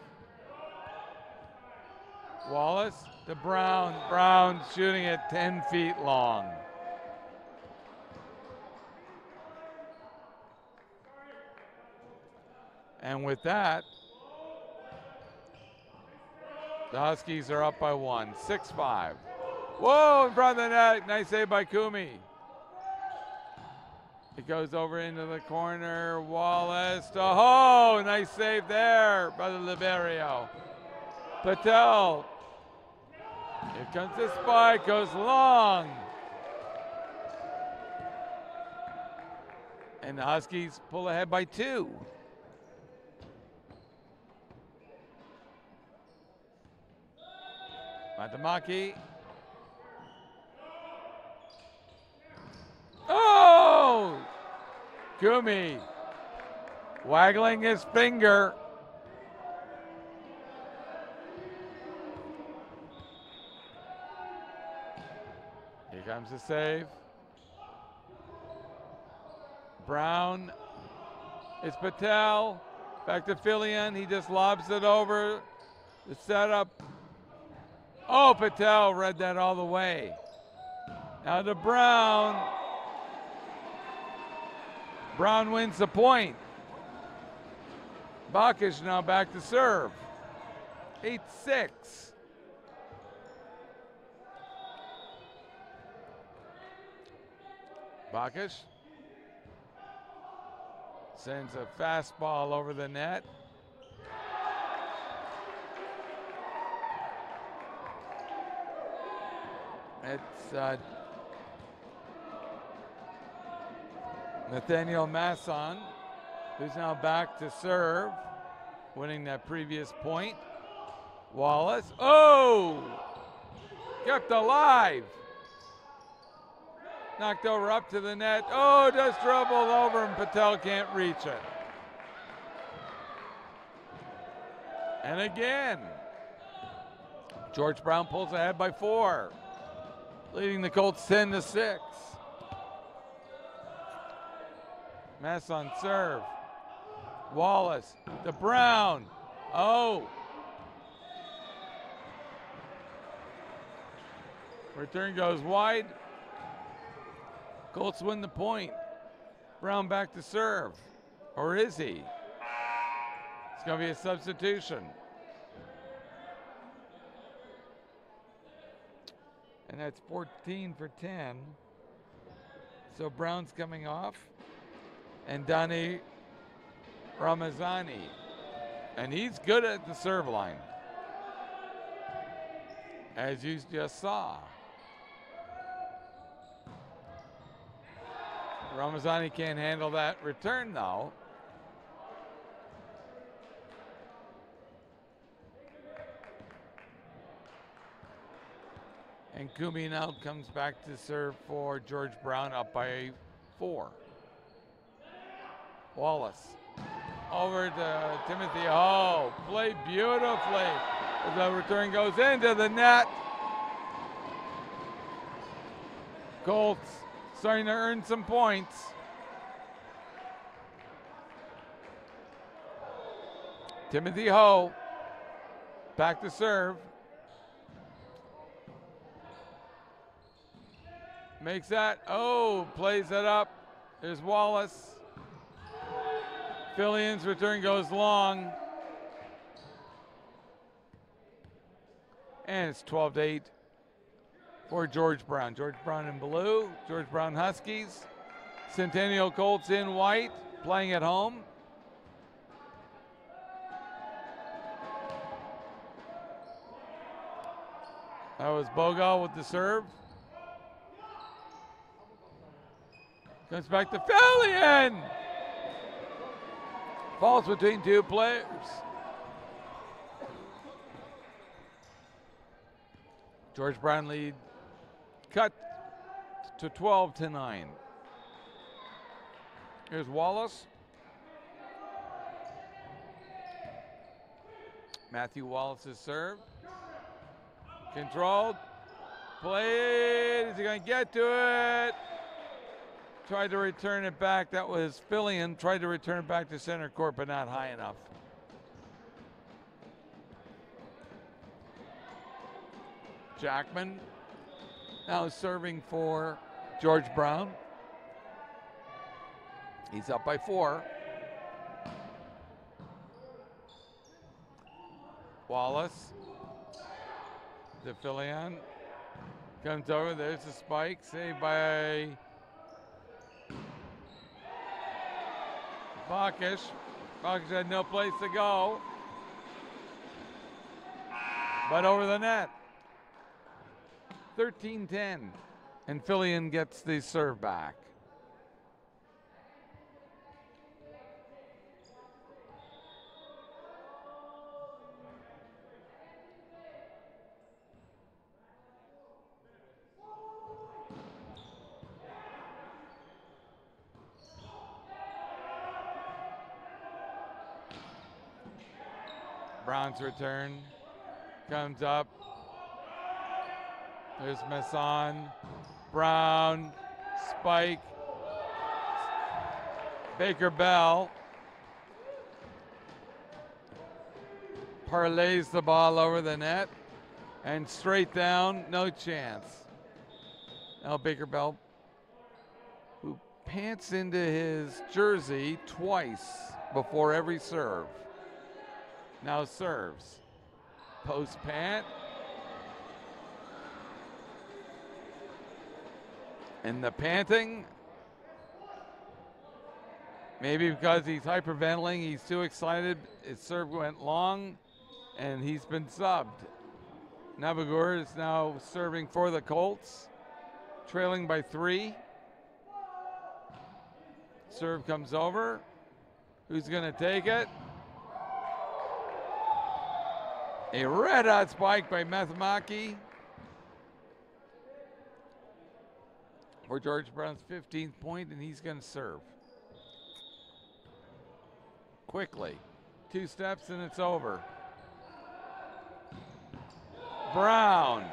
A: Wallace to Brown. Brown shooting it 10 feet long. And with that, the Huskies are up by 1, 6-5. Whoa, in front of the net. Nice save by Kumi. It goes over into the corner. Wallace to Ho. Nice save there by the Liberio. Patel. Here comes the spike. Goes long. And the Huskies pull ahead by 2. Matamaki. Oh! Kumi waggling his finger. Here comes the save. Brown. It's Patel. Back to Filion. He just lobs it over. The setup. Oh, Patel read that all the way. Now to Brown. Brown wins the point. Bacchus now back to serve. 8-6. Bacchus sends a fastball over the net. It's Nathaniel Masson, who's now back to serve, winning that previous point. Wallace, oh! Kept alive. Knocked over up to the net. Oh, just dribbled over and Patel can't reach it. And again, George Brown pulls ahead by 4, leading the Colts 10-6. Masson serve. Wallace to Brown. Oh. Return goes wide. Colts win the point. Brown back to serve. Or is he? It's going to be a substitution. And that's 14 for 10. So Brown's coming off. And Dani Ramazani. And he's good at the serve line, as you just saw. Ramazani can't handle that return though. And Kumi now comes back to serve for George Brown, up by 4. Wallace over to Timothy Ho. Played beautifully. The return goes into the net. Colts starting to earn some points. Timothy Ho back to serve. Makes that. Oh, plays it up. There's Wallace. Fillion's return goes long. And it's 12-8 for George Brown. George Brown in blue. George Brown Huskies. Centennial Colts in white, playing at home. That was Bogal with the serve. Comes back to Fillion. Falls between 2 players. George Brown lead cut to 12-9. Here's Wallace. Matthew Wallace's serve. Controlled. Played. Is he going to get to it? Tried to return it back. That was Fillion. Tried to return it back to center court, but not high enough. Jackman now serving for George Brown. He's up by 4. Wallace. To Fillion. Comes over. There's the spike. Saved by Bakish. Bakish had no place to go. But over the net. 13-10. And Fillion gets the serve back. Brown's return comes up. There's Masson. Brown. Spike. Baker Bell parlays the ball over the net and straight down, no chance. Now Baker Bell, who pants into his jersey twice before every serve, now serves. Post pant. And the panting, maybe because he's hyperventilating, he's too excited. His serve went long, and he's been subbed. Nabagur is now serving for the Colts, trailing by 3. Serve comes over. Who's going to take it? A red-hot spike by Methamaki for George Brown's 15th point, and he's going to serve. Quickly. 2 steps and it's over. Brown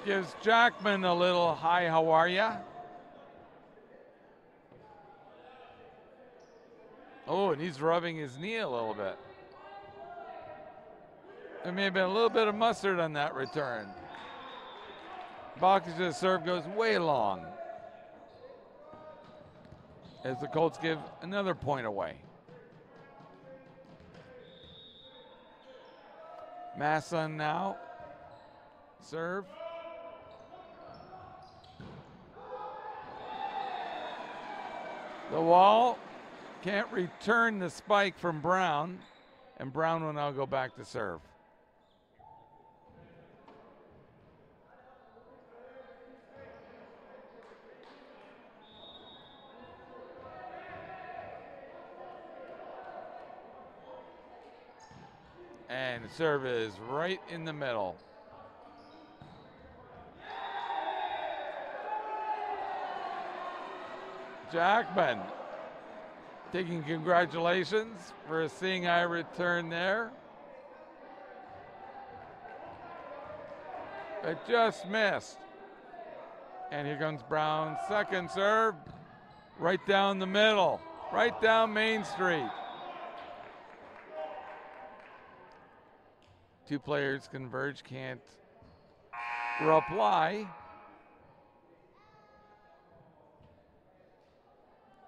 A: gives Jackman a little hi, how are ya? Oh, and he's rubbing his knee a little bit. There may have been a little bit of mustard on that return. Bakish's serve goes way long as the Colts give another point away. Masson now. Serve. The wall can't return the spike from Brown, and Brown will now go back to serve. And the serve is right in the middle. Jackman taking congratulations for a seeing eye return there. It just missed. And here comes Brown's second serve. Right down the middle. Right down Main Street. 2 players converge, can't reply.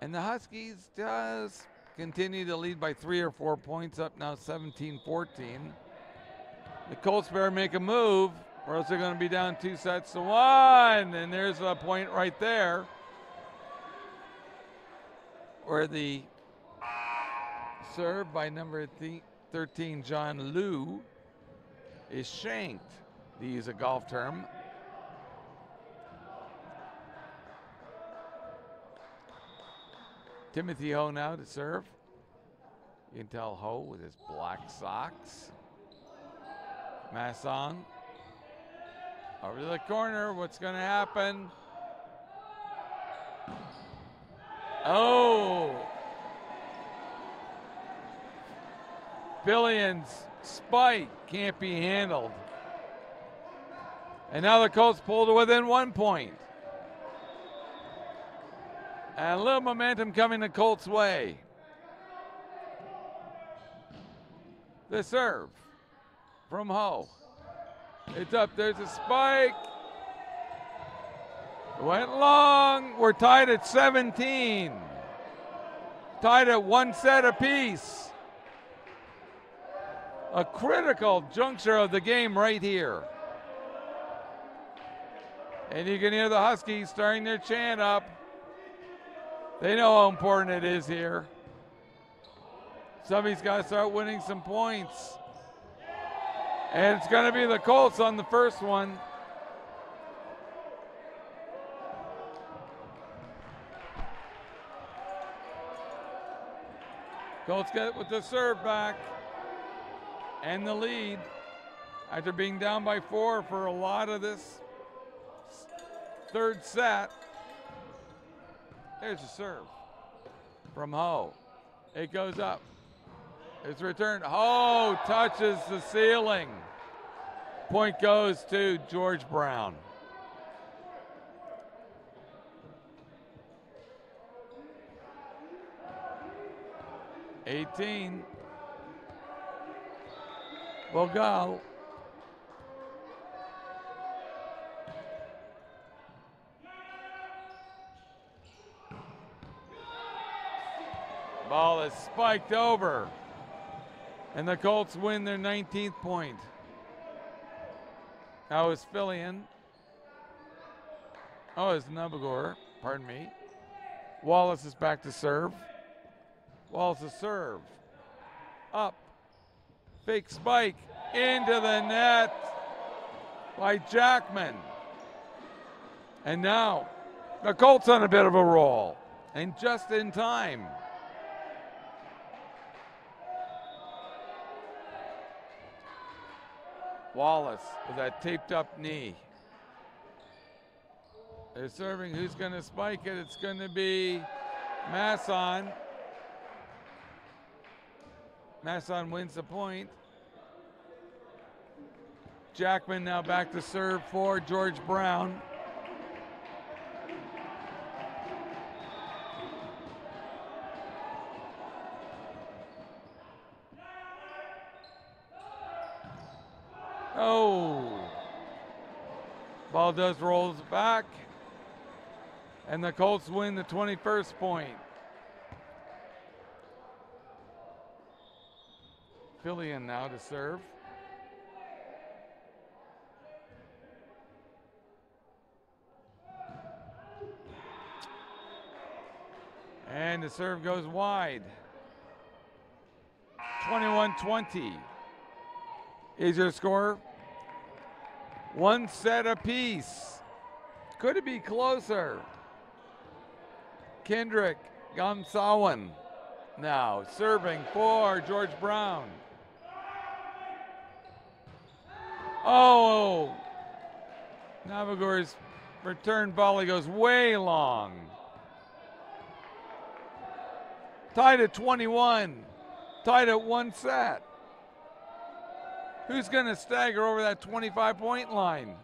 A: And the Huskies just continue to lead by 3 or 4 points, up now 17-14. The Colts better make a move, or else they're going to be down 2-1. And there's a point right there where the serve by number 13, John Liu, is shanked, to use a golf term. Timothy Ho now to serve. You can tell Ho with his black socks. Masson over to the corner. What's going to happen? Oh! Fillion's spike can't be handled. And now the Colts pulled within 1 point. And a little momentum coming the Colts' way. The serve from Ho. It's up, there's a spike. Went long, we're tied at 17. Tied at 1 set apiece. A critical juncture of the game right here. And you can hear the Huskies starting their chant up. They know how important it is here. Somebody's got to start winning some points. And it's going to be the Colts on the first one. Colts get it with the serve back and the lead after being down by 4 for a lot of this third set. There's a serve from Ho. It goes up. It's returned. Ho touches the ceiling. Point goes to George Brown. (18). Bogal. Ball is spiked over. And the Colts win their 19th point. Now is Fillion. Oh, it's Nabagor. Pardon me. Wallace is back to serve. Wallace is serve. Up. Fake spike. Into the net by Jackman. And now the Colts on a bit of a roll. And just in time. Wallace with that taped up knee. They're serving. Who's going to spike it? It's going to be Masson. Masson wins the point. Jackman now back to serve for George Brown. Oh, ball does rolls back, and the Colts win the 21st point. Fillion now to serve. And the serve goes wide. 21-20 is your score. 1 set apiece. Could it be closer? Kendrick Gamsawan now serving for George Brown. Oh, Navagor's return volley goes way long. Tied at 21, tied at 1 set. Who's going to stagger over that 25-point line?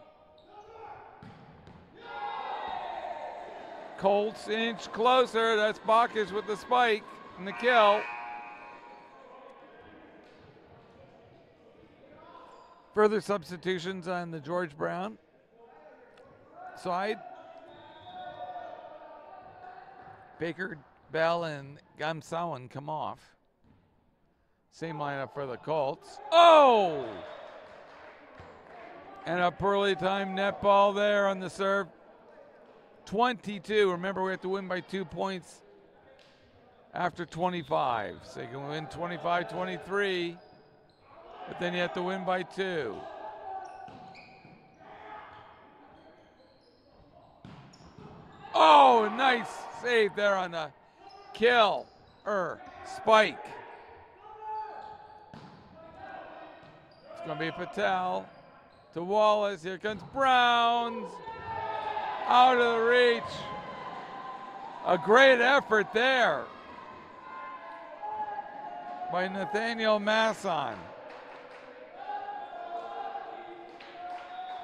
A: Colts inch closer. That's Bacchus with the spike and the kill. Further substitutions on the George Brown side. Baker, Bell, and Gamsawan come off. Same lineup for the Colts. Oh! And a poorly timed net ball there on the serve. 22. Remember, we have to win by 2 points after 25. So you can win 25-23, but then you have to win by 2. Oh, nice save there on the kill spike. It's going to be Patel to Wallace. Here comes Browns. Out of the reach. A great effort there. by Nathaniel Masson.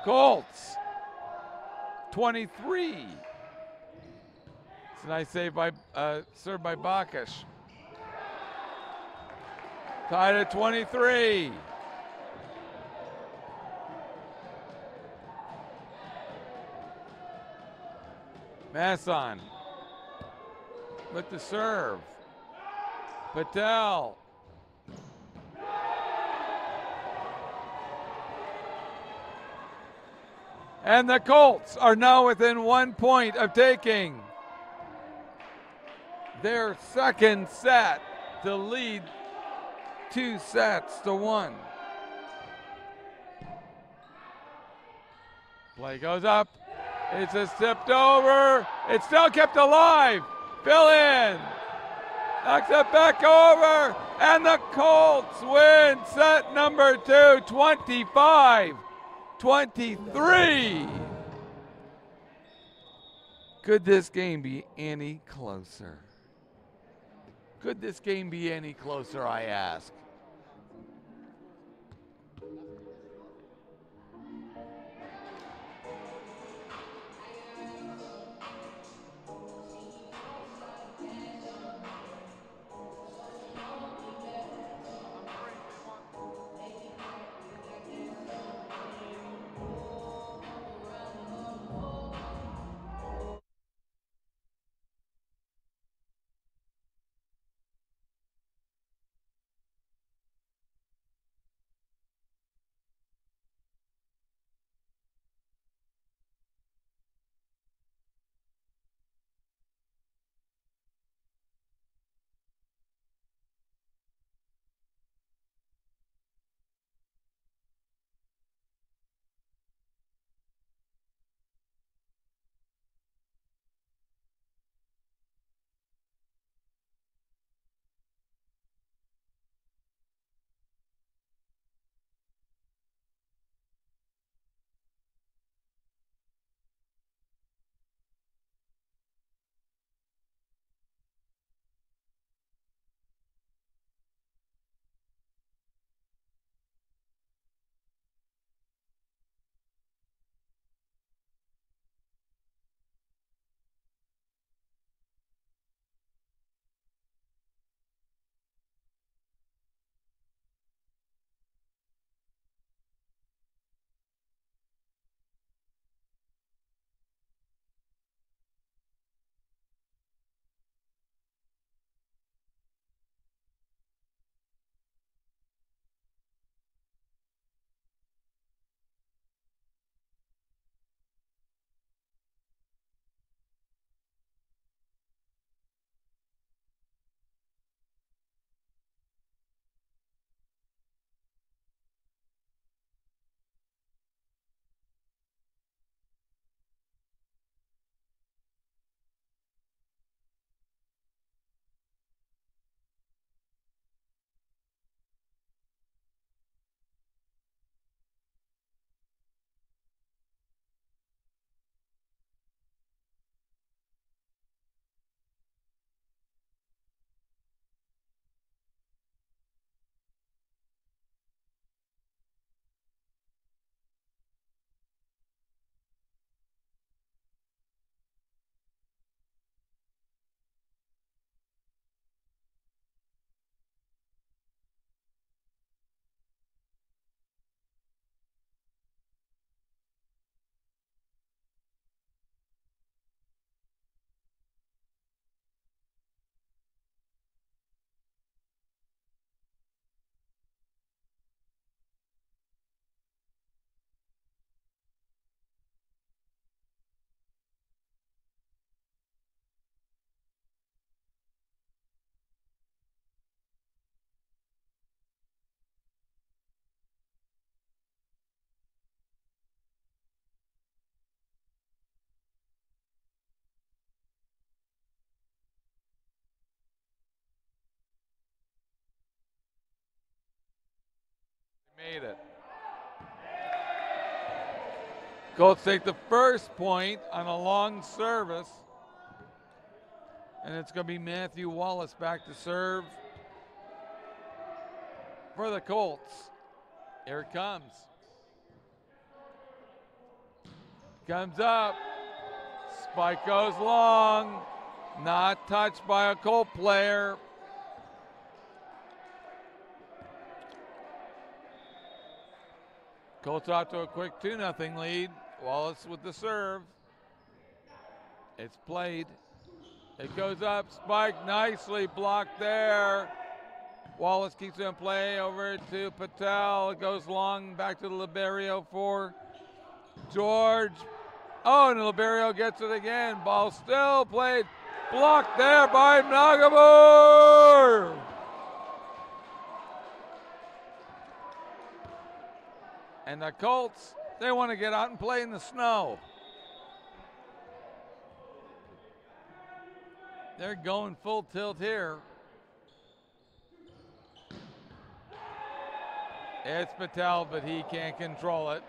A: Colts, 23. It's a nice save by, served by Bakash. Tied at 23. Masson with the serve. Patel. And the Colts are now within 1 point of taking their second set to lead 2-1. Play goes up. It's just tipped over. It's still kept alive. Fill in. Knocks it back over. And the Colts win set number 2, 25-23. Could this game be any closer? Could this game be any closer, I ask? Made it. Colts take the first point on a long service. And it's going to be Matthew Wallace back to serve. for the Colts. Here it comes. Comes up. Spike goes long. Not touched by a Colt player. Colts off to a quick 2-0 lead. Wallace with the serve. It's played. It goes up. Spike nicely blocked there. Wallace keeps it in play over to Patel. It goes long back to Liberio for George. Oh, and Liberio gets it again. Ball still played. Blocked there by Nagamur. And the Colts, they want to get out and play in the snow. They're going full tilt here. It's Patel, but he can't control it.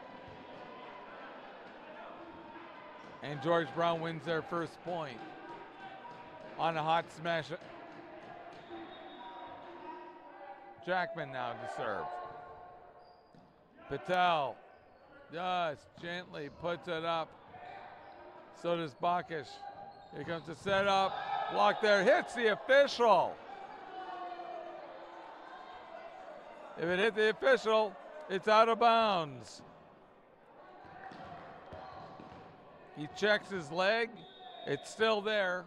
A: And George Brown wins their first point on a hot smash. Jackman now to serve. Patel just gently puts it up. So does Bacchus. Here comes the setup. Block there, hits the official. If it hit the official, it's out of bounds. He checks his leg. It's still there.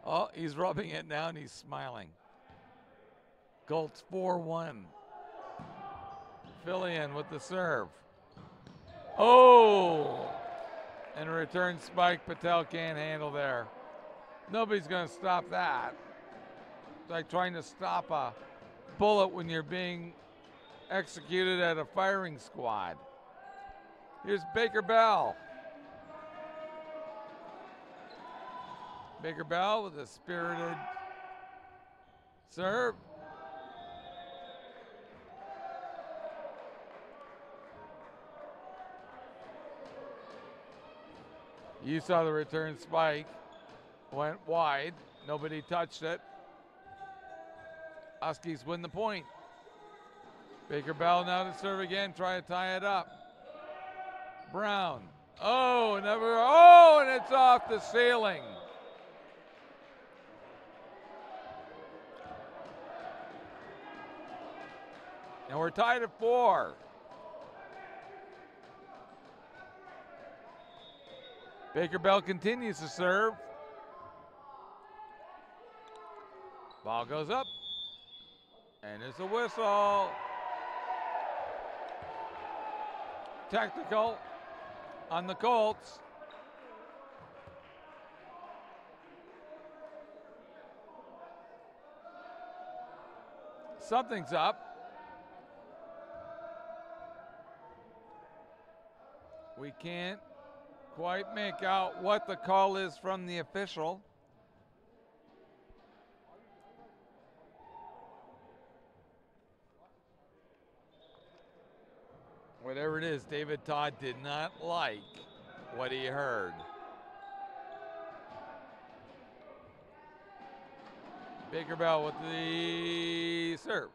A: Oh, he's rubbing it now and he's smiling. Colts 4-1. Fillion with the serve. Oh! And a return spike Patel can't handle there. Nobody's going to stop that. It's like trying to stop a bullet when you're being executed at a firing squad. Here's Baker Bell. Baker Bell with a spirited serve. You saw the return spike. Went wide. Nobody touched it. Huskies win the point. Baker Bell now to serve again. Try to tie it up. Brown. Oh, and it's off the ceiling. And we're tied at 4. Baker Bell continues to serve. Ball goes up. And it's a whistle. Technical on the Colts. Something's up. We can't quite make out what the call is from the official. Whatever it is, David Todd did not like what he heard. Baker Bell with the serve.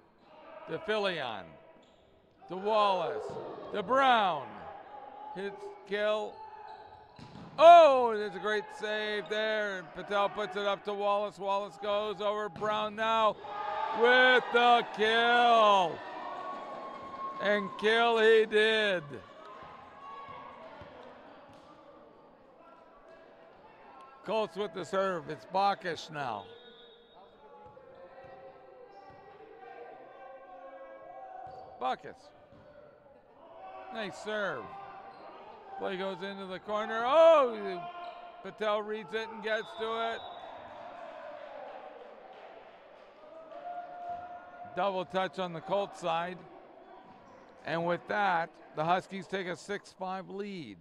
A: To Fillion. To Wallace. To Brown. Hits kill. Oh, there's a great save there. And Patel puts it up to Wallace. Wallace goes over Brown now with the kill. And kill he did. Colts with the serve. It's Bacchus now. Bacchus. Nice serve. Play goes into the corner. Oh, Patel reads it and gets to it. Double touch on the Colts side. And with that, the Huskies take a 6-5 lead.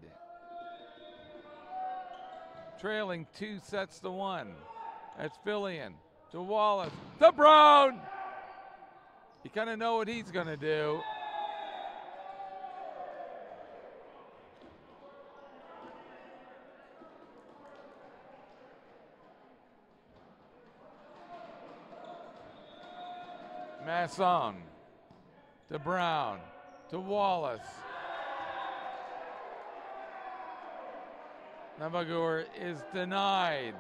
A: Trailing 2-1. That's Fillion to Wallace to Brown. You kind of know what he's going to do. Masson to Brown to Wallace. Navagur is denied.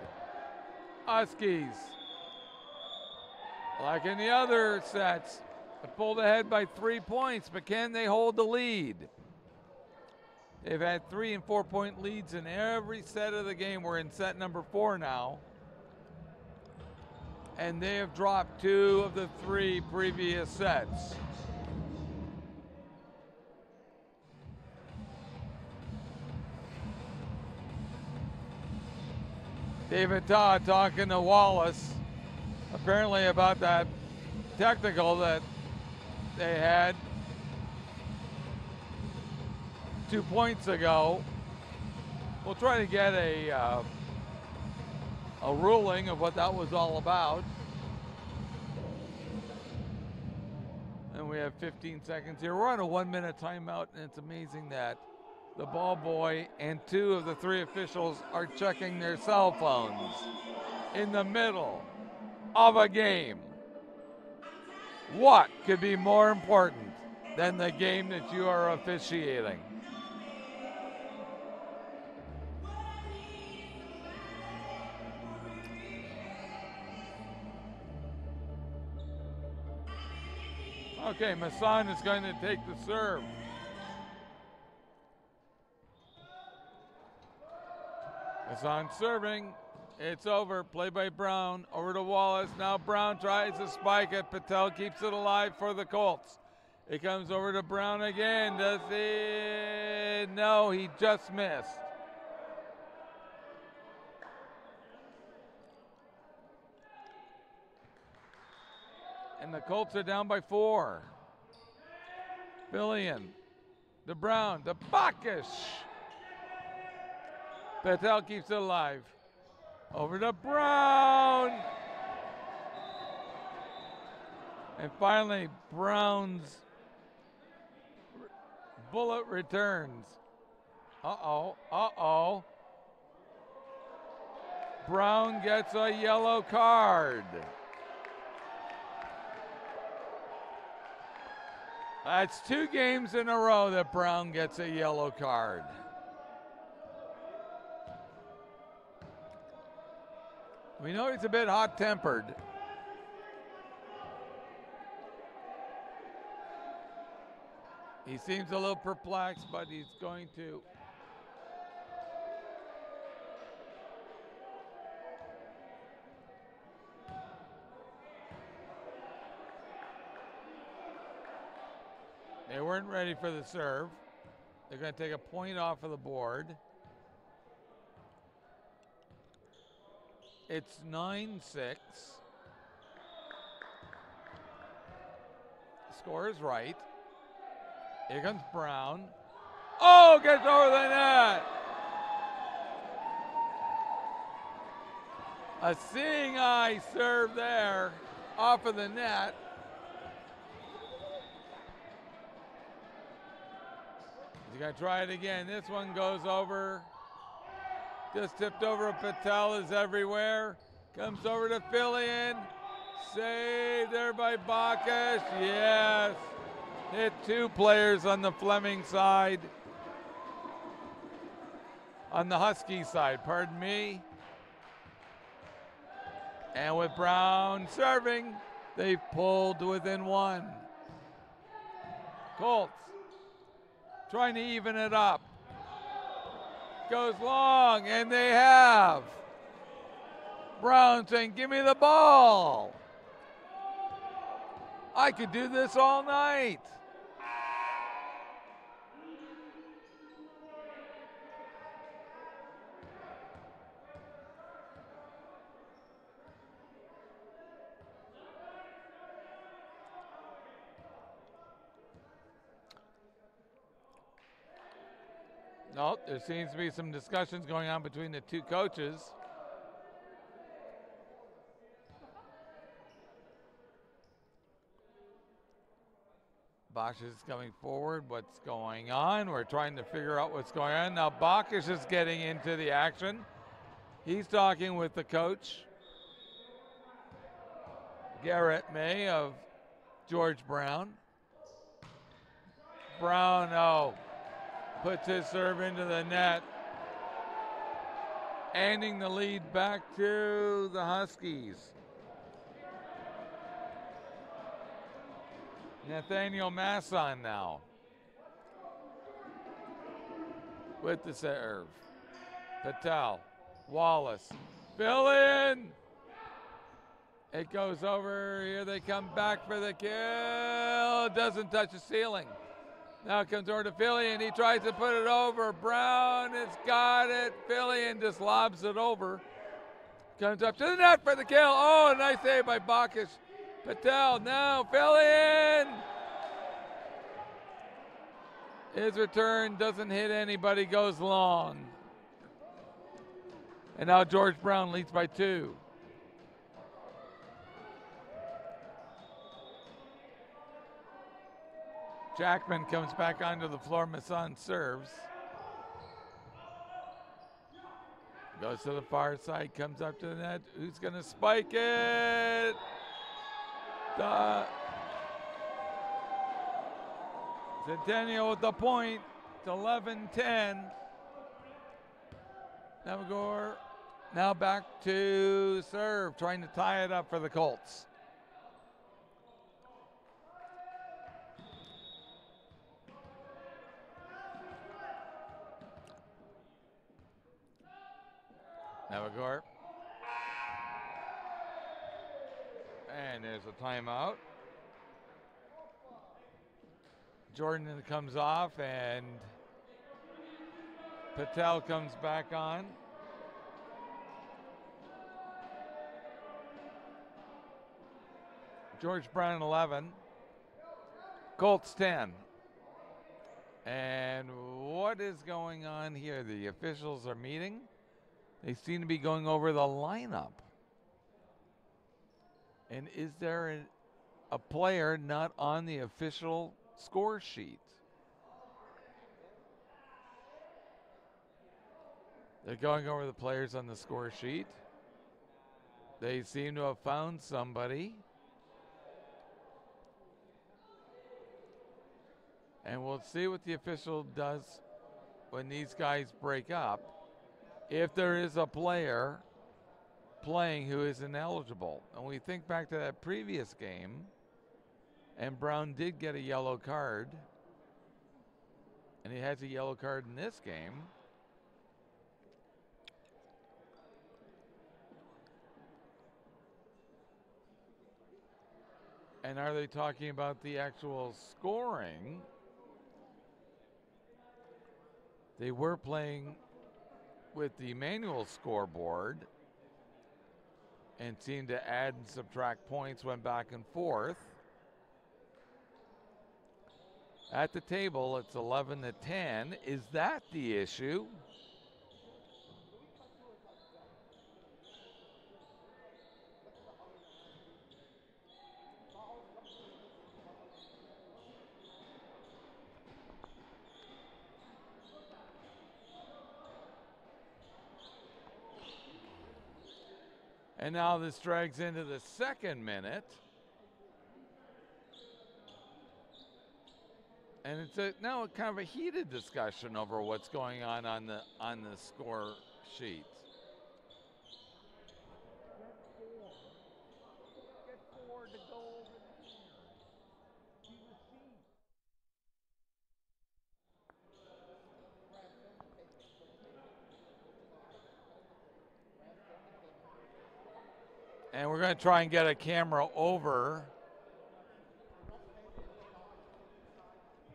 A: Huskies, like in the other sets, pulled ahead by 3 points, but can they hold the lead? They've had 3 and 4 point leads in every set of the game. We're in set number 4 now. And they have dropped 2 of the 3 previous sets. David Todd talking to Wallace, apparently about that technical that they had 2 points ago. We'll try to get a ruling of what that was all about. And we have 15 seconds here. We're on a 1-minute timeout, and it's amazing that the ball boy and 2 of the 3 officials are checking their cell phones in the middle of a game. What could be more important than the game that you are officiating? Okay, Masson is going to take the serve. Masson serving. It's over. Play by Brown. Over to Wallace. Now Brown tries to spike it. Patel keeps it alive for the Colts. It comes over to Brown again. Does he? No, he just missed. And the Colts are down by 4. Fillion to Brown to Bacchus. Patel keeps it alive. Over to Brown. And finally, Brown's bullet returns. Uh-oh. Brown gets a yellow card. That's 2 games in a row that Brown gets a yellow card. We know he's a bit hot-tempered. He seems a little perplexed, but he's going to. They weren't ready for the serve. They're going to take a point off of the board. It's 9-6. Score is right. Here comes Brown. Oh, gets over the net. A seeing eye serve there off of the net. He's going to try it again. This one goes over. Just tipped over. Patel is everywhere. Comes over to Fillion. Saved there by Bacchus. Yes. Hit 2 players on the Fleming side. On the Husky side, pardon me. And with Brown serving, they've pulled within 1. Colts trying to even it up. Goes long, and they have. Brown saying, give me the ball. I could do this all night. No, there seems to be some discussions going on between the 2 coaches. Bacchus is coming forward. What's going on? We're trying to figure out what's going on. Now Bacchus is getting into the action. He's talking with the coach, Garrett May of George Brown. Brown, oh, puts his serve into the net, handing the lead back to the Huskies. Nathaniel Masson now with the serve. Patel, Wallace, fill in. It goes over. Here they come back for the kill. Doesn't touch the ceiling. Now it comes over to Fillion. He tries to put it over. Brown has got it. Fillion just lobs it over. Comes up to the net for the kill. Oh, nice save by Bacchus. Patel, now Fillion. His return doesn't hit anybody, goes long. And now George Brown leads by 2. Jackman comes back onto the floor. Masson serves. Goes to the far side, comes up to the net. Who's going to spike it? Centennial with the point. It's 11-10. Navagor now back to serve, trying to tie it up for the Colts. Navagor. And there's a timeout. Jordan comes off and Patel comes back on. George Brown 11. Colts 10. And what is going on here? The officials are meeting. They seem to be going over the lineup. And is there a player not on the official score sheet? They're going over the players on the score sheet. They seem to have found somebody. And we'll see what the official does when these guys break up. If there is a player playing who is ineligible. And we think back to that previous game, and Brown did get a yellow card. And he has a yellow card in this game. And are they talking about the actual scoring? They were playing with the manual scoreboard and seemed to add and subtract points, went back and forth. At the table, it's 11-10. Is that the issue? And now this drags into the second minute. And it's now kind of a heated discussion over what's going on the score sheet. And we're going to try and get a camera over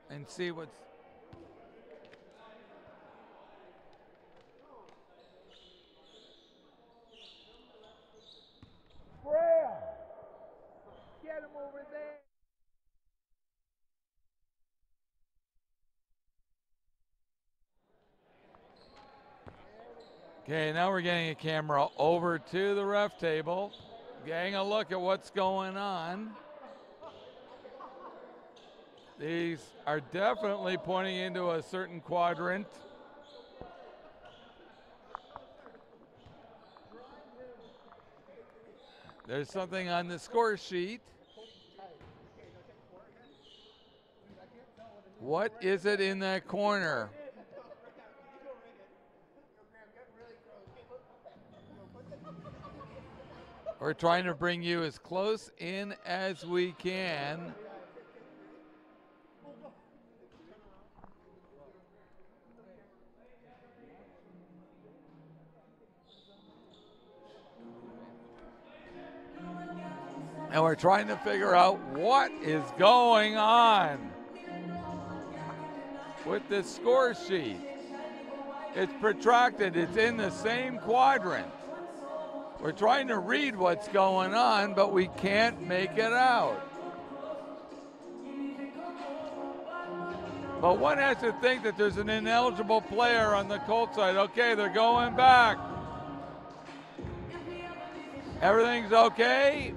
A: and see what's. Freya, get him over there. Okay, now we're getting a camera over to the ref table, getting a look at what's going on. These are definitely pointing into a certain quadrant. There's something on the score sheet. What is it in that corner? We're trying to bring you as close in as we can. And we're trying to figure out what is going on with this score sheet. It's protracted. It's in the same quadrant. We're trying to read what's going on, but we can't make it out. But one has to think that there's an ineligible player on the Colts side. Okay, they're going back. Everything's okay.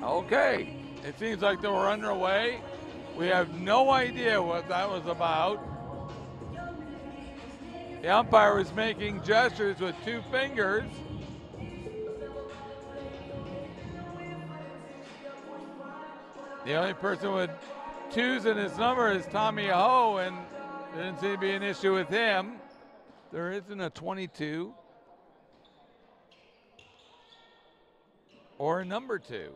A: Okay, it seems like they were underway. We have no idea what that was about. The umpire was making gestures with 2 fingers. The only person with 2s in his number is Tommy Ho, and there didn't seem to be an issue with him. There isn't a 22 or a number 2.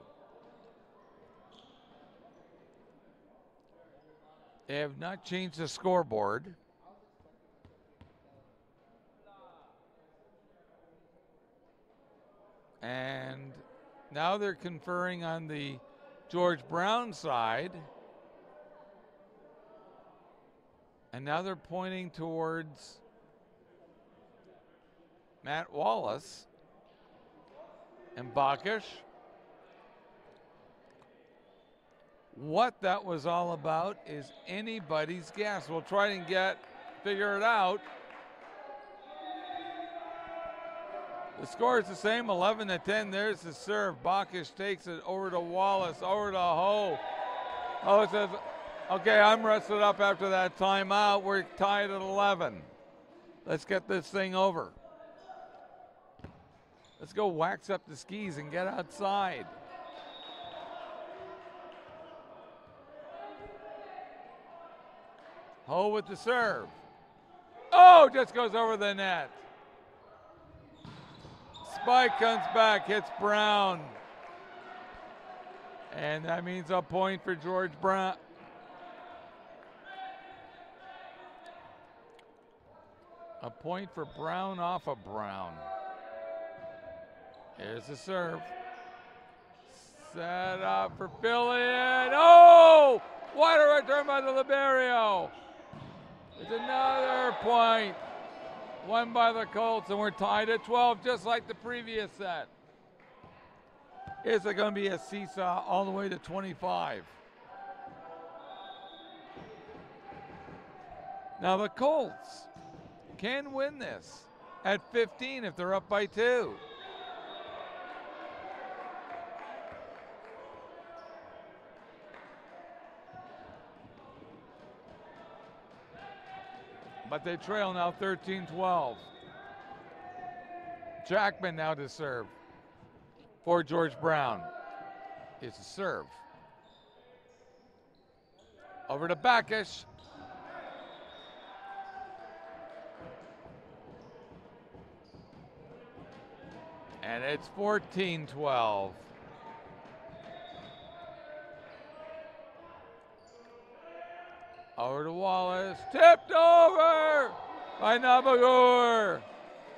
A: They have not changed the scoreboard. And now they're conferring on the George Brown side. And now they're pointing towards Matt Wallace and Bacchus. What that was all about is anybody's guess. We'll try and figure it out. The score is the same, 11-10. There's the serve. Bacchus takes it over to Wallace, over to Ho. Ho says, okay, I'm rested up after that timeout. We're tied at 11. Let's get this thing over. Let's go wax up the skis and get outside. Ho with the serve. Oh, just goes over the net. Spike comes back, hits Brown. And that means a point for George Brown. A point for Brown off of Brown. Here's the serve. Set up for Fillion. Oh! What a return by the Liberio. It's another point. Won by the Colts, and we're tied at 12, just like the previous set. Is it going to be a seesaw all the way to 25? Now the Colts can win this at 15 if they're up by 2. But they trail now 13-12. Jackman now to serve for George Brown. It's a serve. Over to Bacchus. And it's 14-12. Over to Wallace, tipped over by Nabagur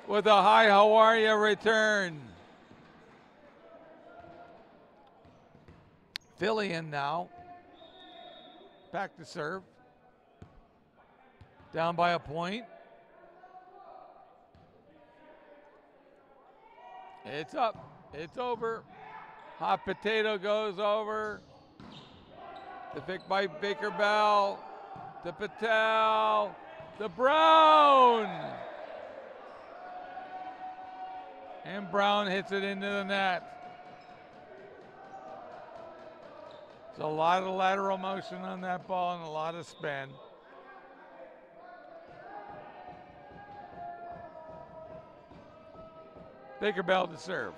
A: with a hi, how are you return. Fillion now, back to serve, down by a point. It's up, it's over. Hot potato goes over. The pick by Baker Bell. To Patel, to Brown. And Brown hits it into the net. There's a lot of lateral motion on that ball and a lot of spin. Baker Bell to serve.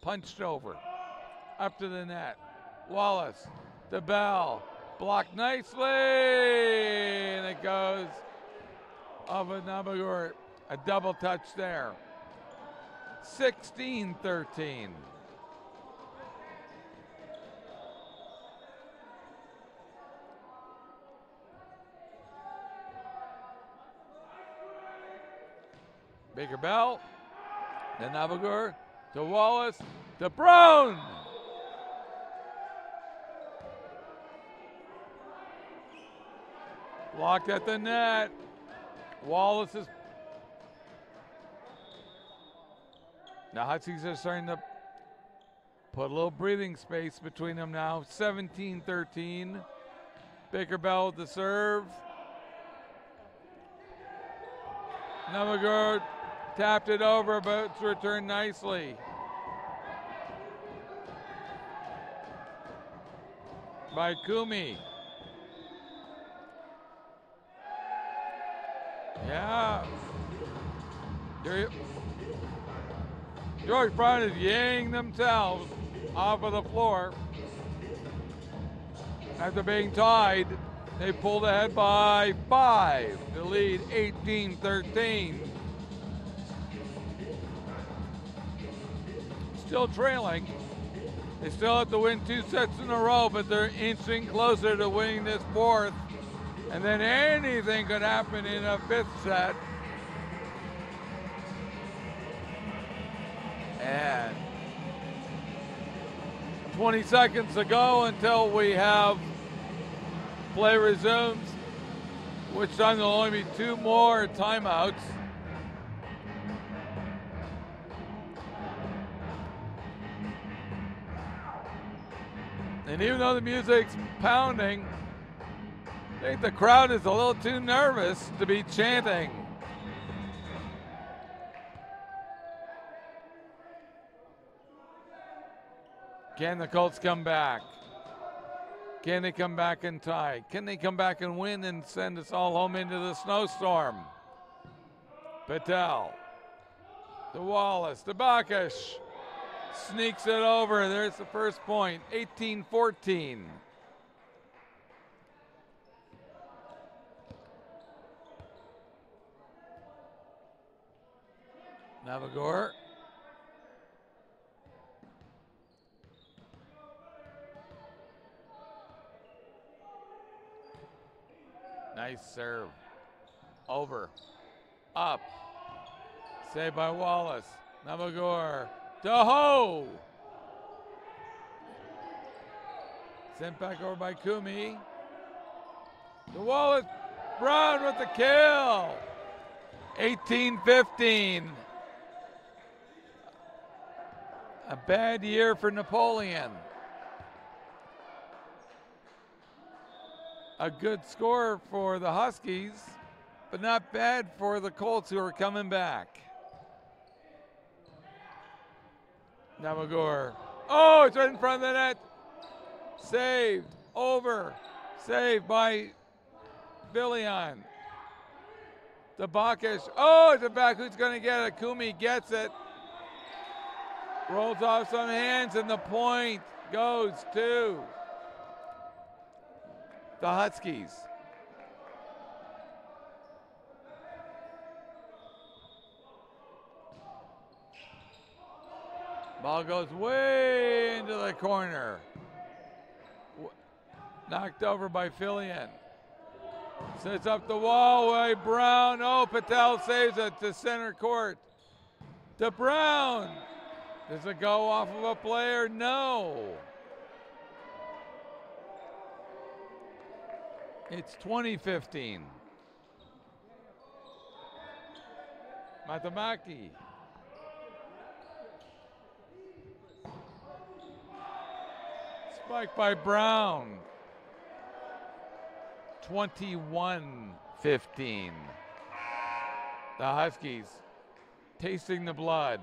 A: punched over. Up to the net. Wallace, the bell, blocked nicely, and it goes off of Nabagor. A double touch there. 16-13. Baker Bell, to Nabagor, to Wallace, to Brown. Blocked at the net. Wallace is. The Huskies are starting to put a little breathing space between them now. 17-13. Baker Bell with the serve. Navagard tapped it over, but it's returned nicely. By Kumi. Yeah. George Brown is yaying themselves off of the floor. After being tied, they pulled ahead by 5 to lead 18-13. Still trailing. They still have to win 2 sets in a row, but they're inching closer to winning this 4th. And then anything could happen in a 5th set. And 20 seconds to go until we have play resumes, which time there'll only be 2 more timeouts. And even though the music's pounding, I think the crowd is a little too nervous to be chanting. Can the Colts come back? Can they come back and tie? Can they come back and win and send us all home into the snowstorm? Patel, to Wallace, to Bakash, sneaks it over. There's the first point, 18-14. Navagor. Nice serve. Over. Up. Saved by Wallace. Navagor. Ho! Sent back over by Kumi. To Wallace. Brown with the kill. 18-15. A bad year for Napoleon. A good score for the Huskies, but not bad for the Colts who are coming back. Navagor. Oh, it's right in front of the net. Saved. Over. Saved by Villian. The Bakash. Oh, it's a back. Who's going to get it? Kumi gets it. Rolls off some hands, and the point goes to the Huskies. Ball goes way into the corner. Knocked over by Fillion. Sets up the wall by Brown. Oh, Patel saves it to center court. To Brown. Does it go off of a player? No. It's 20-15. Matamaki. Spike by Brown. 21-15. The Huskies tasting the blood.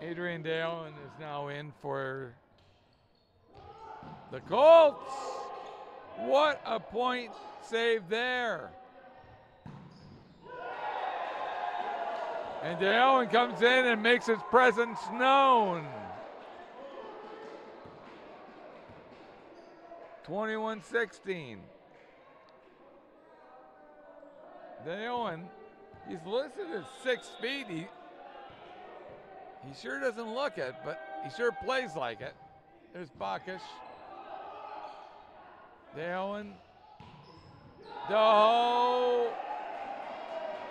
A: Adrian Dale is now in for The Colts, what a point save there. And DeOwen comes in and makes his presence known. 21-16. DeOwen, he's listed as 6 feet. He sure doesn't look it, but he sure plays like it. There's Bacchus. DeOwen. Doe.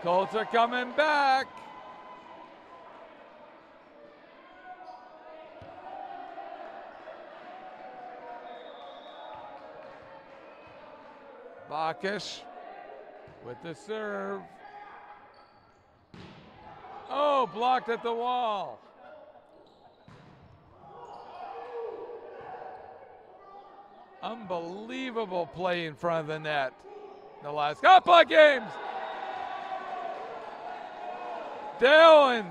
A: Colts are coming back. Bacchus with the serve. Oh, blocked at the wall. Unbelievable play in front of the net the last couple of games. DeOwen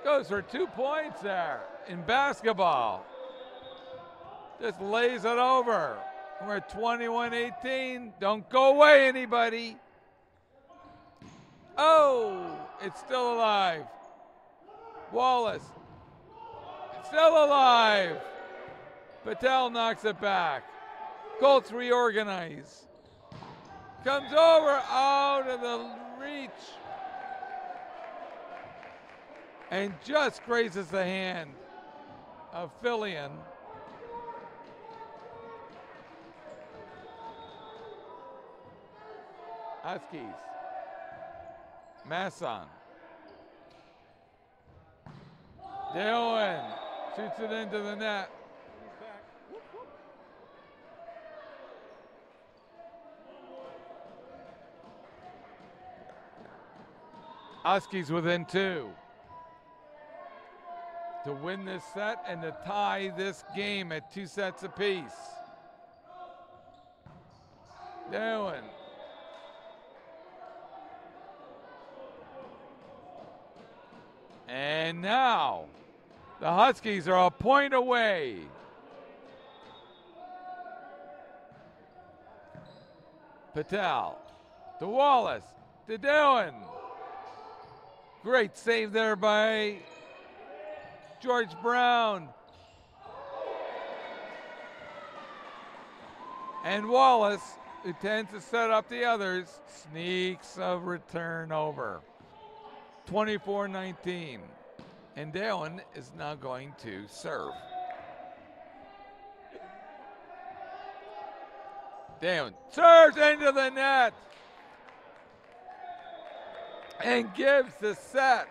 A: goes for 2 points there in basketball. Just lays it over. We're at 21-18. Don't go away, anybody. Oh, it's still alive. Wallace. It's still alive. Patel knocks it back. Colts reorganize. Comes over out of the reach. And just grazes the hand of Fillion. Huskies. Masson. DeOwen shoots it into the net. Huskies within 2 to win this set and to tie this game at 2 sets apiece. DeOwen. And now the Huskies are a point away. Patel to Wallace to DeOwen. Great save there by George Brown. And Wallace, who tends to set up the others, sneaks a return over. 24-19. And DeOwen is now going to serve. DeOwen serves into the net and gives the set.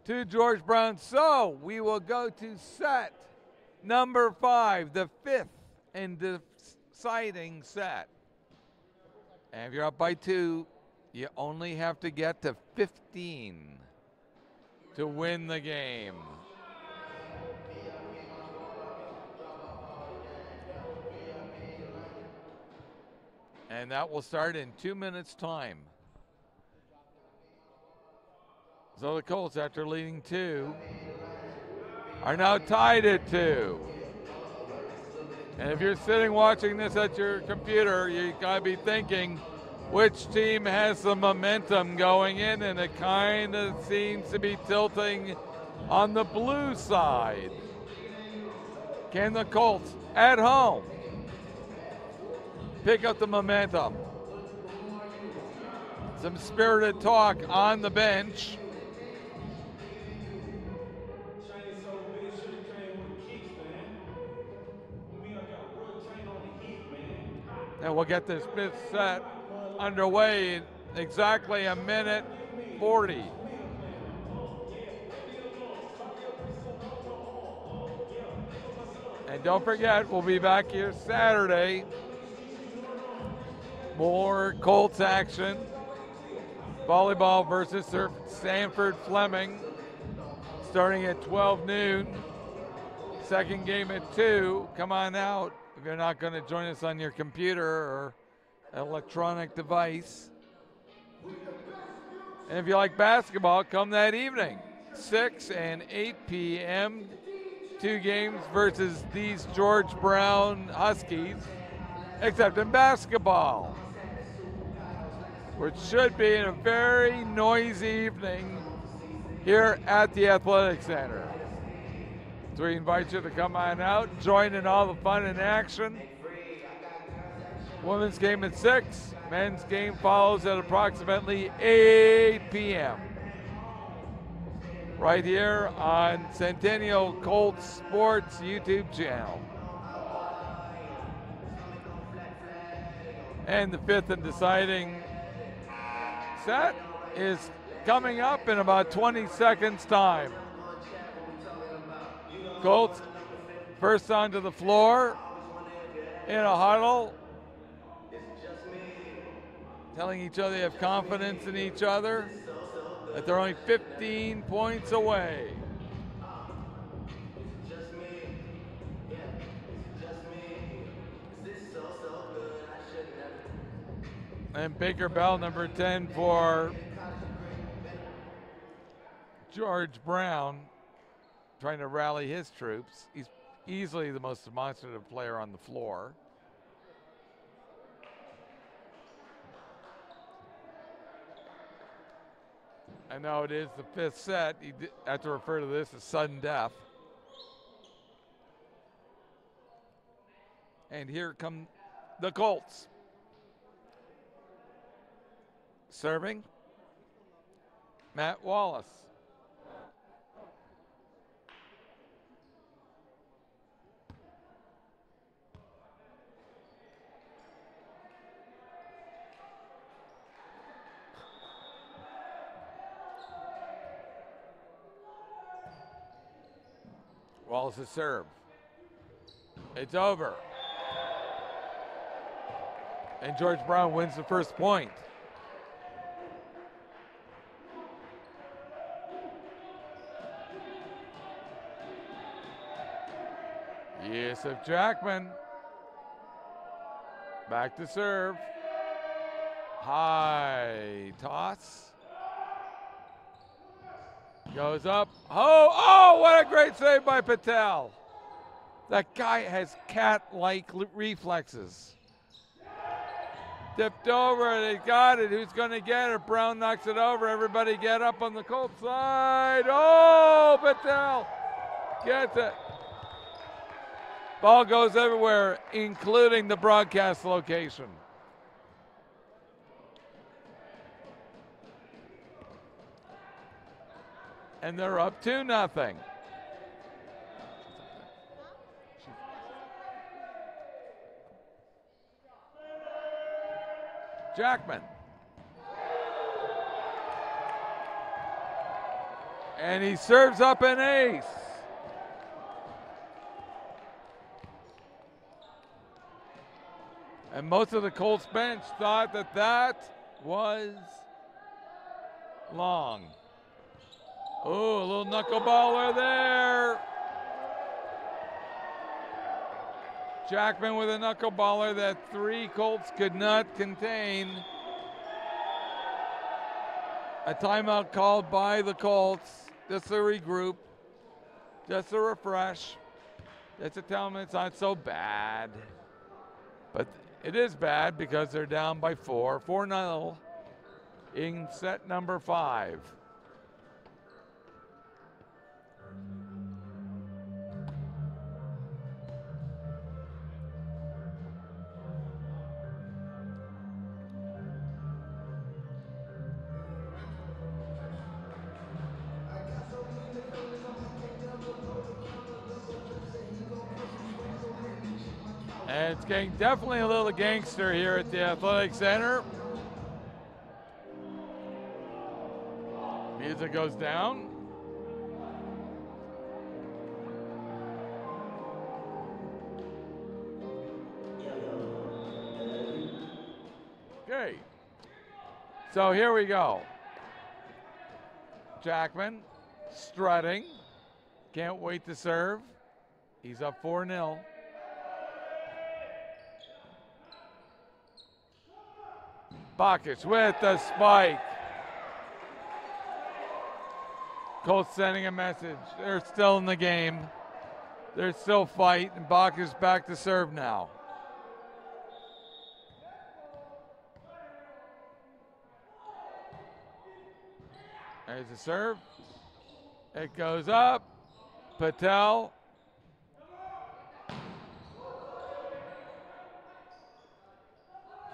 A: To George Brown. So we will go to set number 5, the 5th and deciding set. And if you're up by 2, you only have to get to 15 to win the game. And that will start in 2 minutes' time. So the Colts, after leading 2, are now tied at 2. And if you're sitting watching this at your computer, you gotta be thinking which team has the momentum going in, and it kind of seems to be tilting on the blue side. Can the Colts at home pick up the momentum? Some spirited talk on the bench. And we'll get this 5th set underway in exactly 1:40. And don't forget, we'll be back here Saturday. More Colts action. Volleyball versus Sanford Fleming, starting at 12 noon. Second game at 2. Come on out if you're not going to join us on your computer or electronic device. And if you like basketball, come that evening, 6 and 8 p.m. 2 games versus these George Brown Huskies, except in basketball, which should be a very noisy evening here at the Athletic Center. So we invite you to come on out, join in all the fun and action. Women's game at 6, men's game follows at approximately 8 p.m. right here on Centennial Colts Sports YouTube channel. And the fifth and deciding set is coming up in about 20 seconds time. Colts first onto the floor in a huddle, telling each other they have confidence in each other, that they're only 15 points away. And Baker Bell, number 10 for George Brown, trying to rally his troops. He's easily the most demonstrative player on the floor. I know it is the fifth set. You have to refer to this as sudden death. And here come the Colts. Serving, Matt Wallace. Wallace's serve. It's over. And George Brown wins the first point. Yusuf Jackman. Back to serve. High toss. Goes up. Oh, what a great save by Patel. That guy has cat-like reflexes. Tipped over, they got it. Who's going to get it? Brown knocks it over. Everybody get up on the Colts side. Oh, Patel gets it. Ball goes everywhere, including the broadcast location. And they're up 2-0. Jackman. And he serves up an ace. And most of the Colts bench thought that that was long. Oh, a little knuckleballer there. Jackman with a knuckleballer that 3 Colts could not contain. A timeout called by the Colts, just to regroup, just to refresh, just to tell them it's not so bad. But it is bad because they're down by 4-0 in set number 5. And it's getting definitely a little gangster here at the Athletic Center. Music goes down. Okay. So here we go. Jackman strutting. Can't wait to serve. He's up 4-0. Bacchus with the spike. Colts sending a message. They're still in the game. They're still fighting, and Bacchus back to serve now. There's a serve. It goes up. Patel.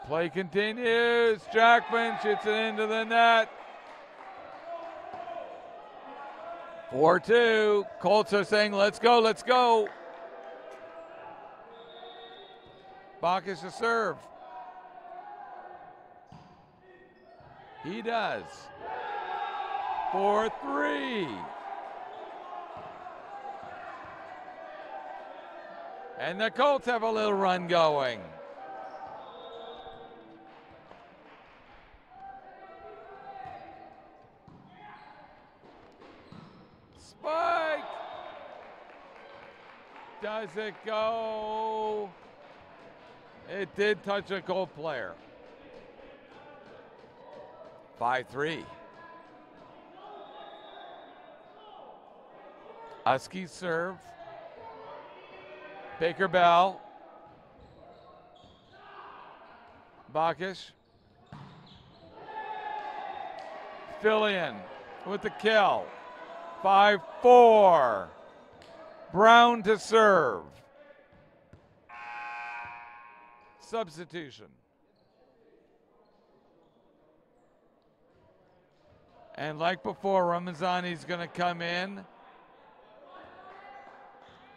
A: Play continues. Jackman shoots it into the net. 4-2. Colts are saying, let's go, let's go. Bacchus to serve. He does. 4-3. And the Colts have a little run going. Spike! Does it go? It did touch a Colt player. 5-3. Huskies serve. Baker Bell. Bacchus. Fillion with the kill. 5-4. Brown to serve. Substitution. And like before, Ramazani's going to come in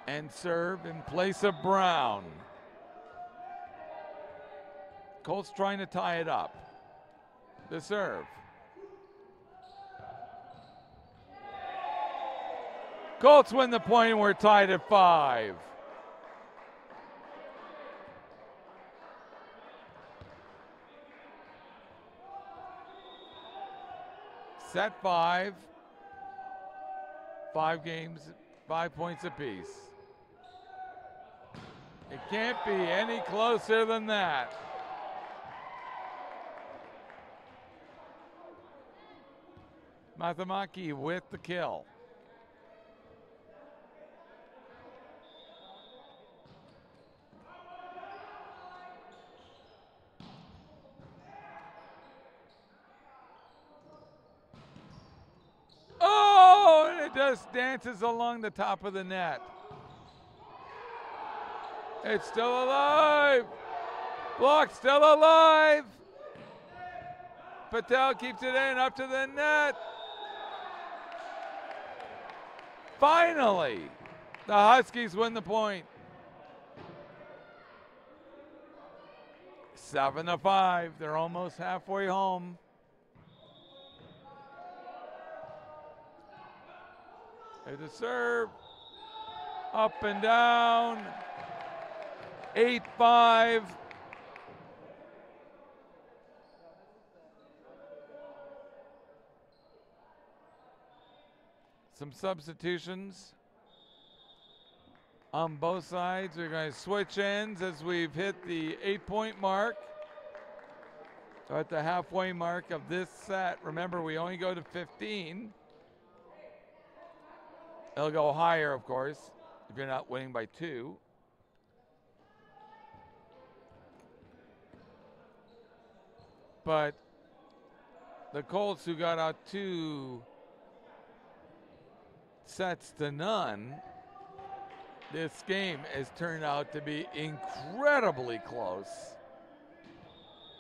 A: and serve in place of Brown. Colts trying to tie it up. The serve. Colts win the point and we're tied at 5. Set 5. 5 games, 5 points apiece. It can't be any closer than that. Matamaki with the kill. Oh, and it just dances along the top of the net. It's still alive. Block still alive. Patel keeps it in up to the net. Finally, the Huskies win the point. 7-5. They're almost halfway home. There's a serve. Up and down. 8-5. Some substitutions on both sides. We're going to switch ends as we've hit the 8-point mark. So at the halfway mark of this set. Remember, we only go to 15. It'll go higher, of course, if you're not winning by 2. But the Colts, who got out 2 sets to none, this game has turned out to be incredibly close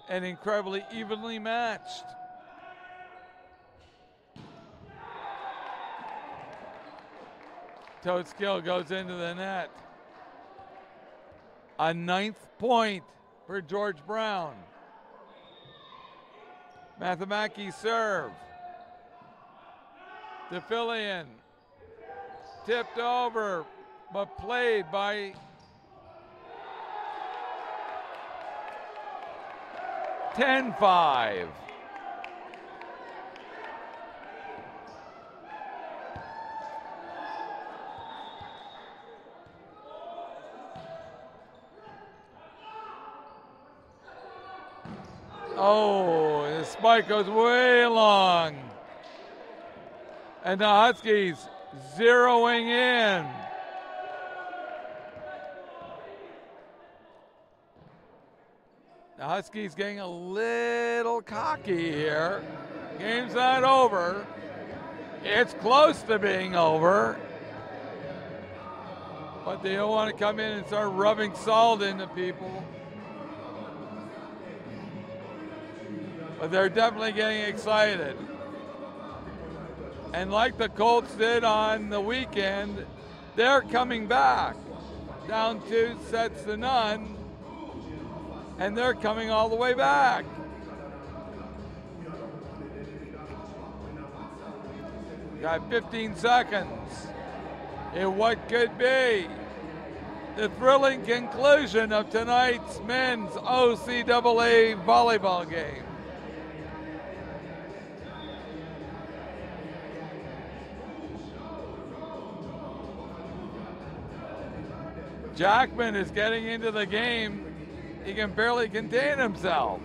A: and incredibly evenly matched. Toadskill goes into the net. A 9th point for George Brown. Matamaki serve. DeFillion. Tipped over, but played by (10-5). Oh, the spike goes way long. And the Huskies zeroing in. The Huskies getting a little cocky here. Game's not over. It's close to being over. But they don't want to come in and start rubbing salt into people. But they're definitely getting excited. And like the Colts did on the weekend, they're coming back. Down 2-0, and they're coming all the way back. Got 15 seconds in what could be the thrilling conclusion of tonight's men's OCAA volleyball game. Jackman is getting into the game. He can barely contain himself.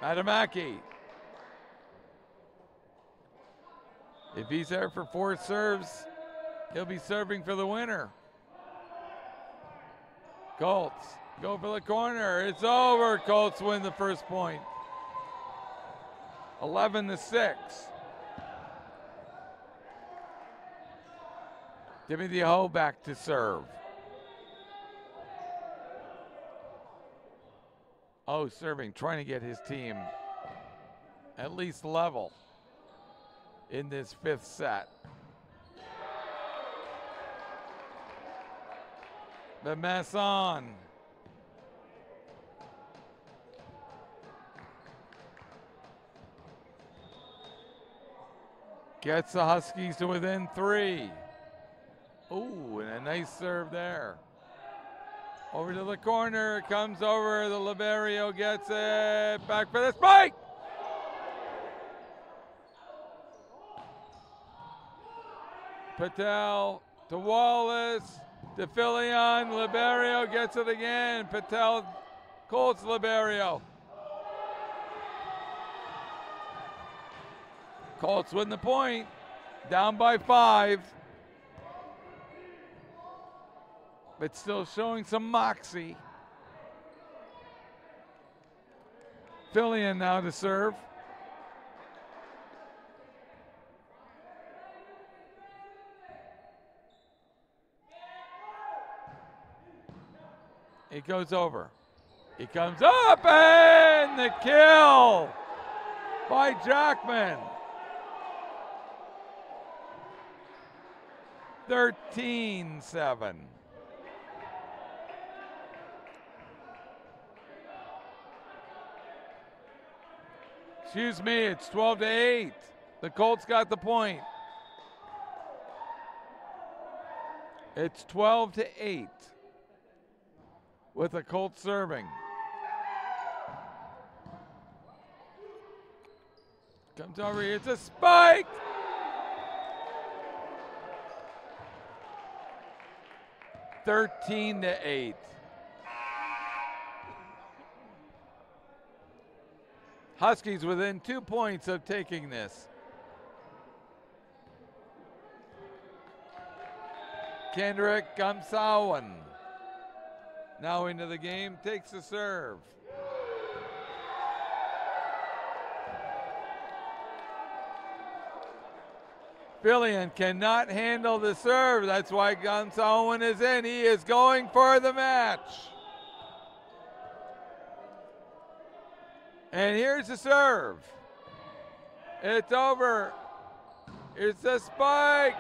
A: Adamaki. If he's there for 4 serves, he'll be serving for the winner. Colts go for the corner. It's over. Colts win the first point. 11-6. Timothy Ho back to serve. Oh, serving, trying to get his team at least level in this 5th set. The Masson. Gets the Huskies to within 3. Ooh, and a nice serve there. Over to the corner, it comes over, the Liberio gets it, back for the spike! Patel to Wallace, to Filion, Liberio gets it again, Patel, Colts, Liberio. Colts win the point, down by 5. But still showing some moxie. Filion now to serve. It goes over. He comes up and the kill by Jackman. 13-7. Excuse me, it's 12-8. The Colts got the point. It's 12-8 with the Colts serving. Comes over here, it's a spike! (13-8). Huskies within 2 points of taking this. Kendrick Gamsawan now into the game, takes the serve. Filion cannot handle the serve. That's why Gamsawan is in. He is going for the match. And here's the serve. It's over. It's a spike.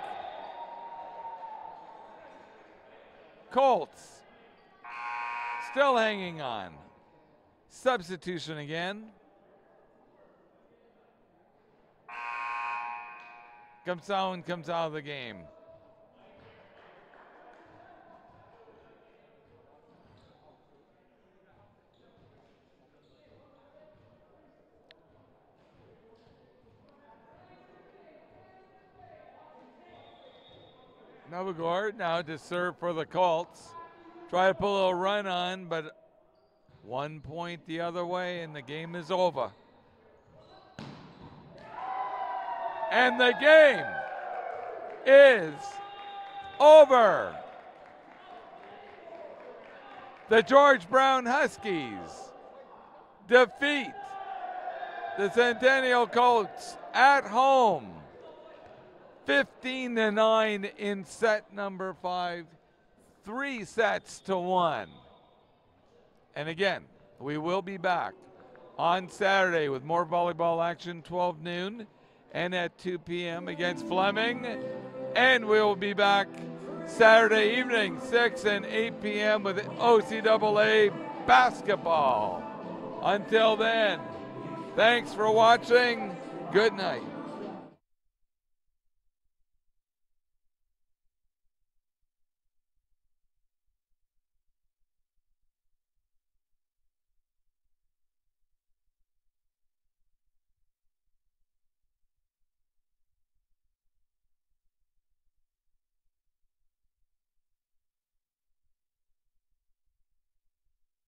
A: Colts still hanging on. Substitution again. Gamsawan comes out of the game. Novogorod now to serve for the Colts. Try to pull a little run on, but 1 point the other way, and the game is over. And the game is over. The George Brown Huskies defeat the Centennial Colts at home 15-9 in set number 5, 3 sets to 1. And again, we will be back on Saturday with more volleyball action, 12 noon and at 2 p.m. against Fleming. And we will be back Saturday evening, 6 and 8 p.m. with OCAA basketball. Until then, thanks for watching. Good night.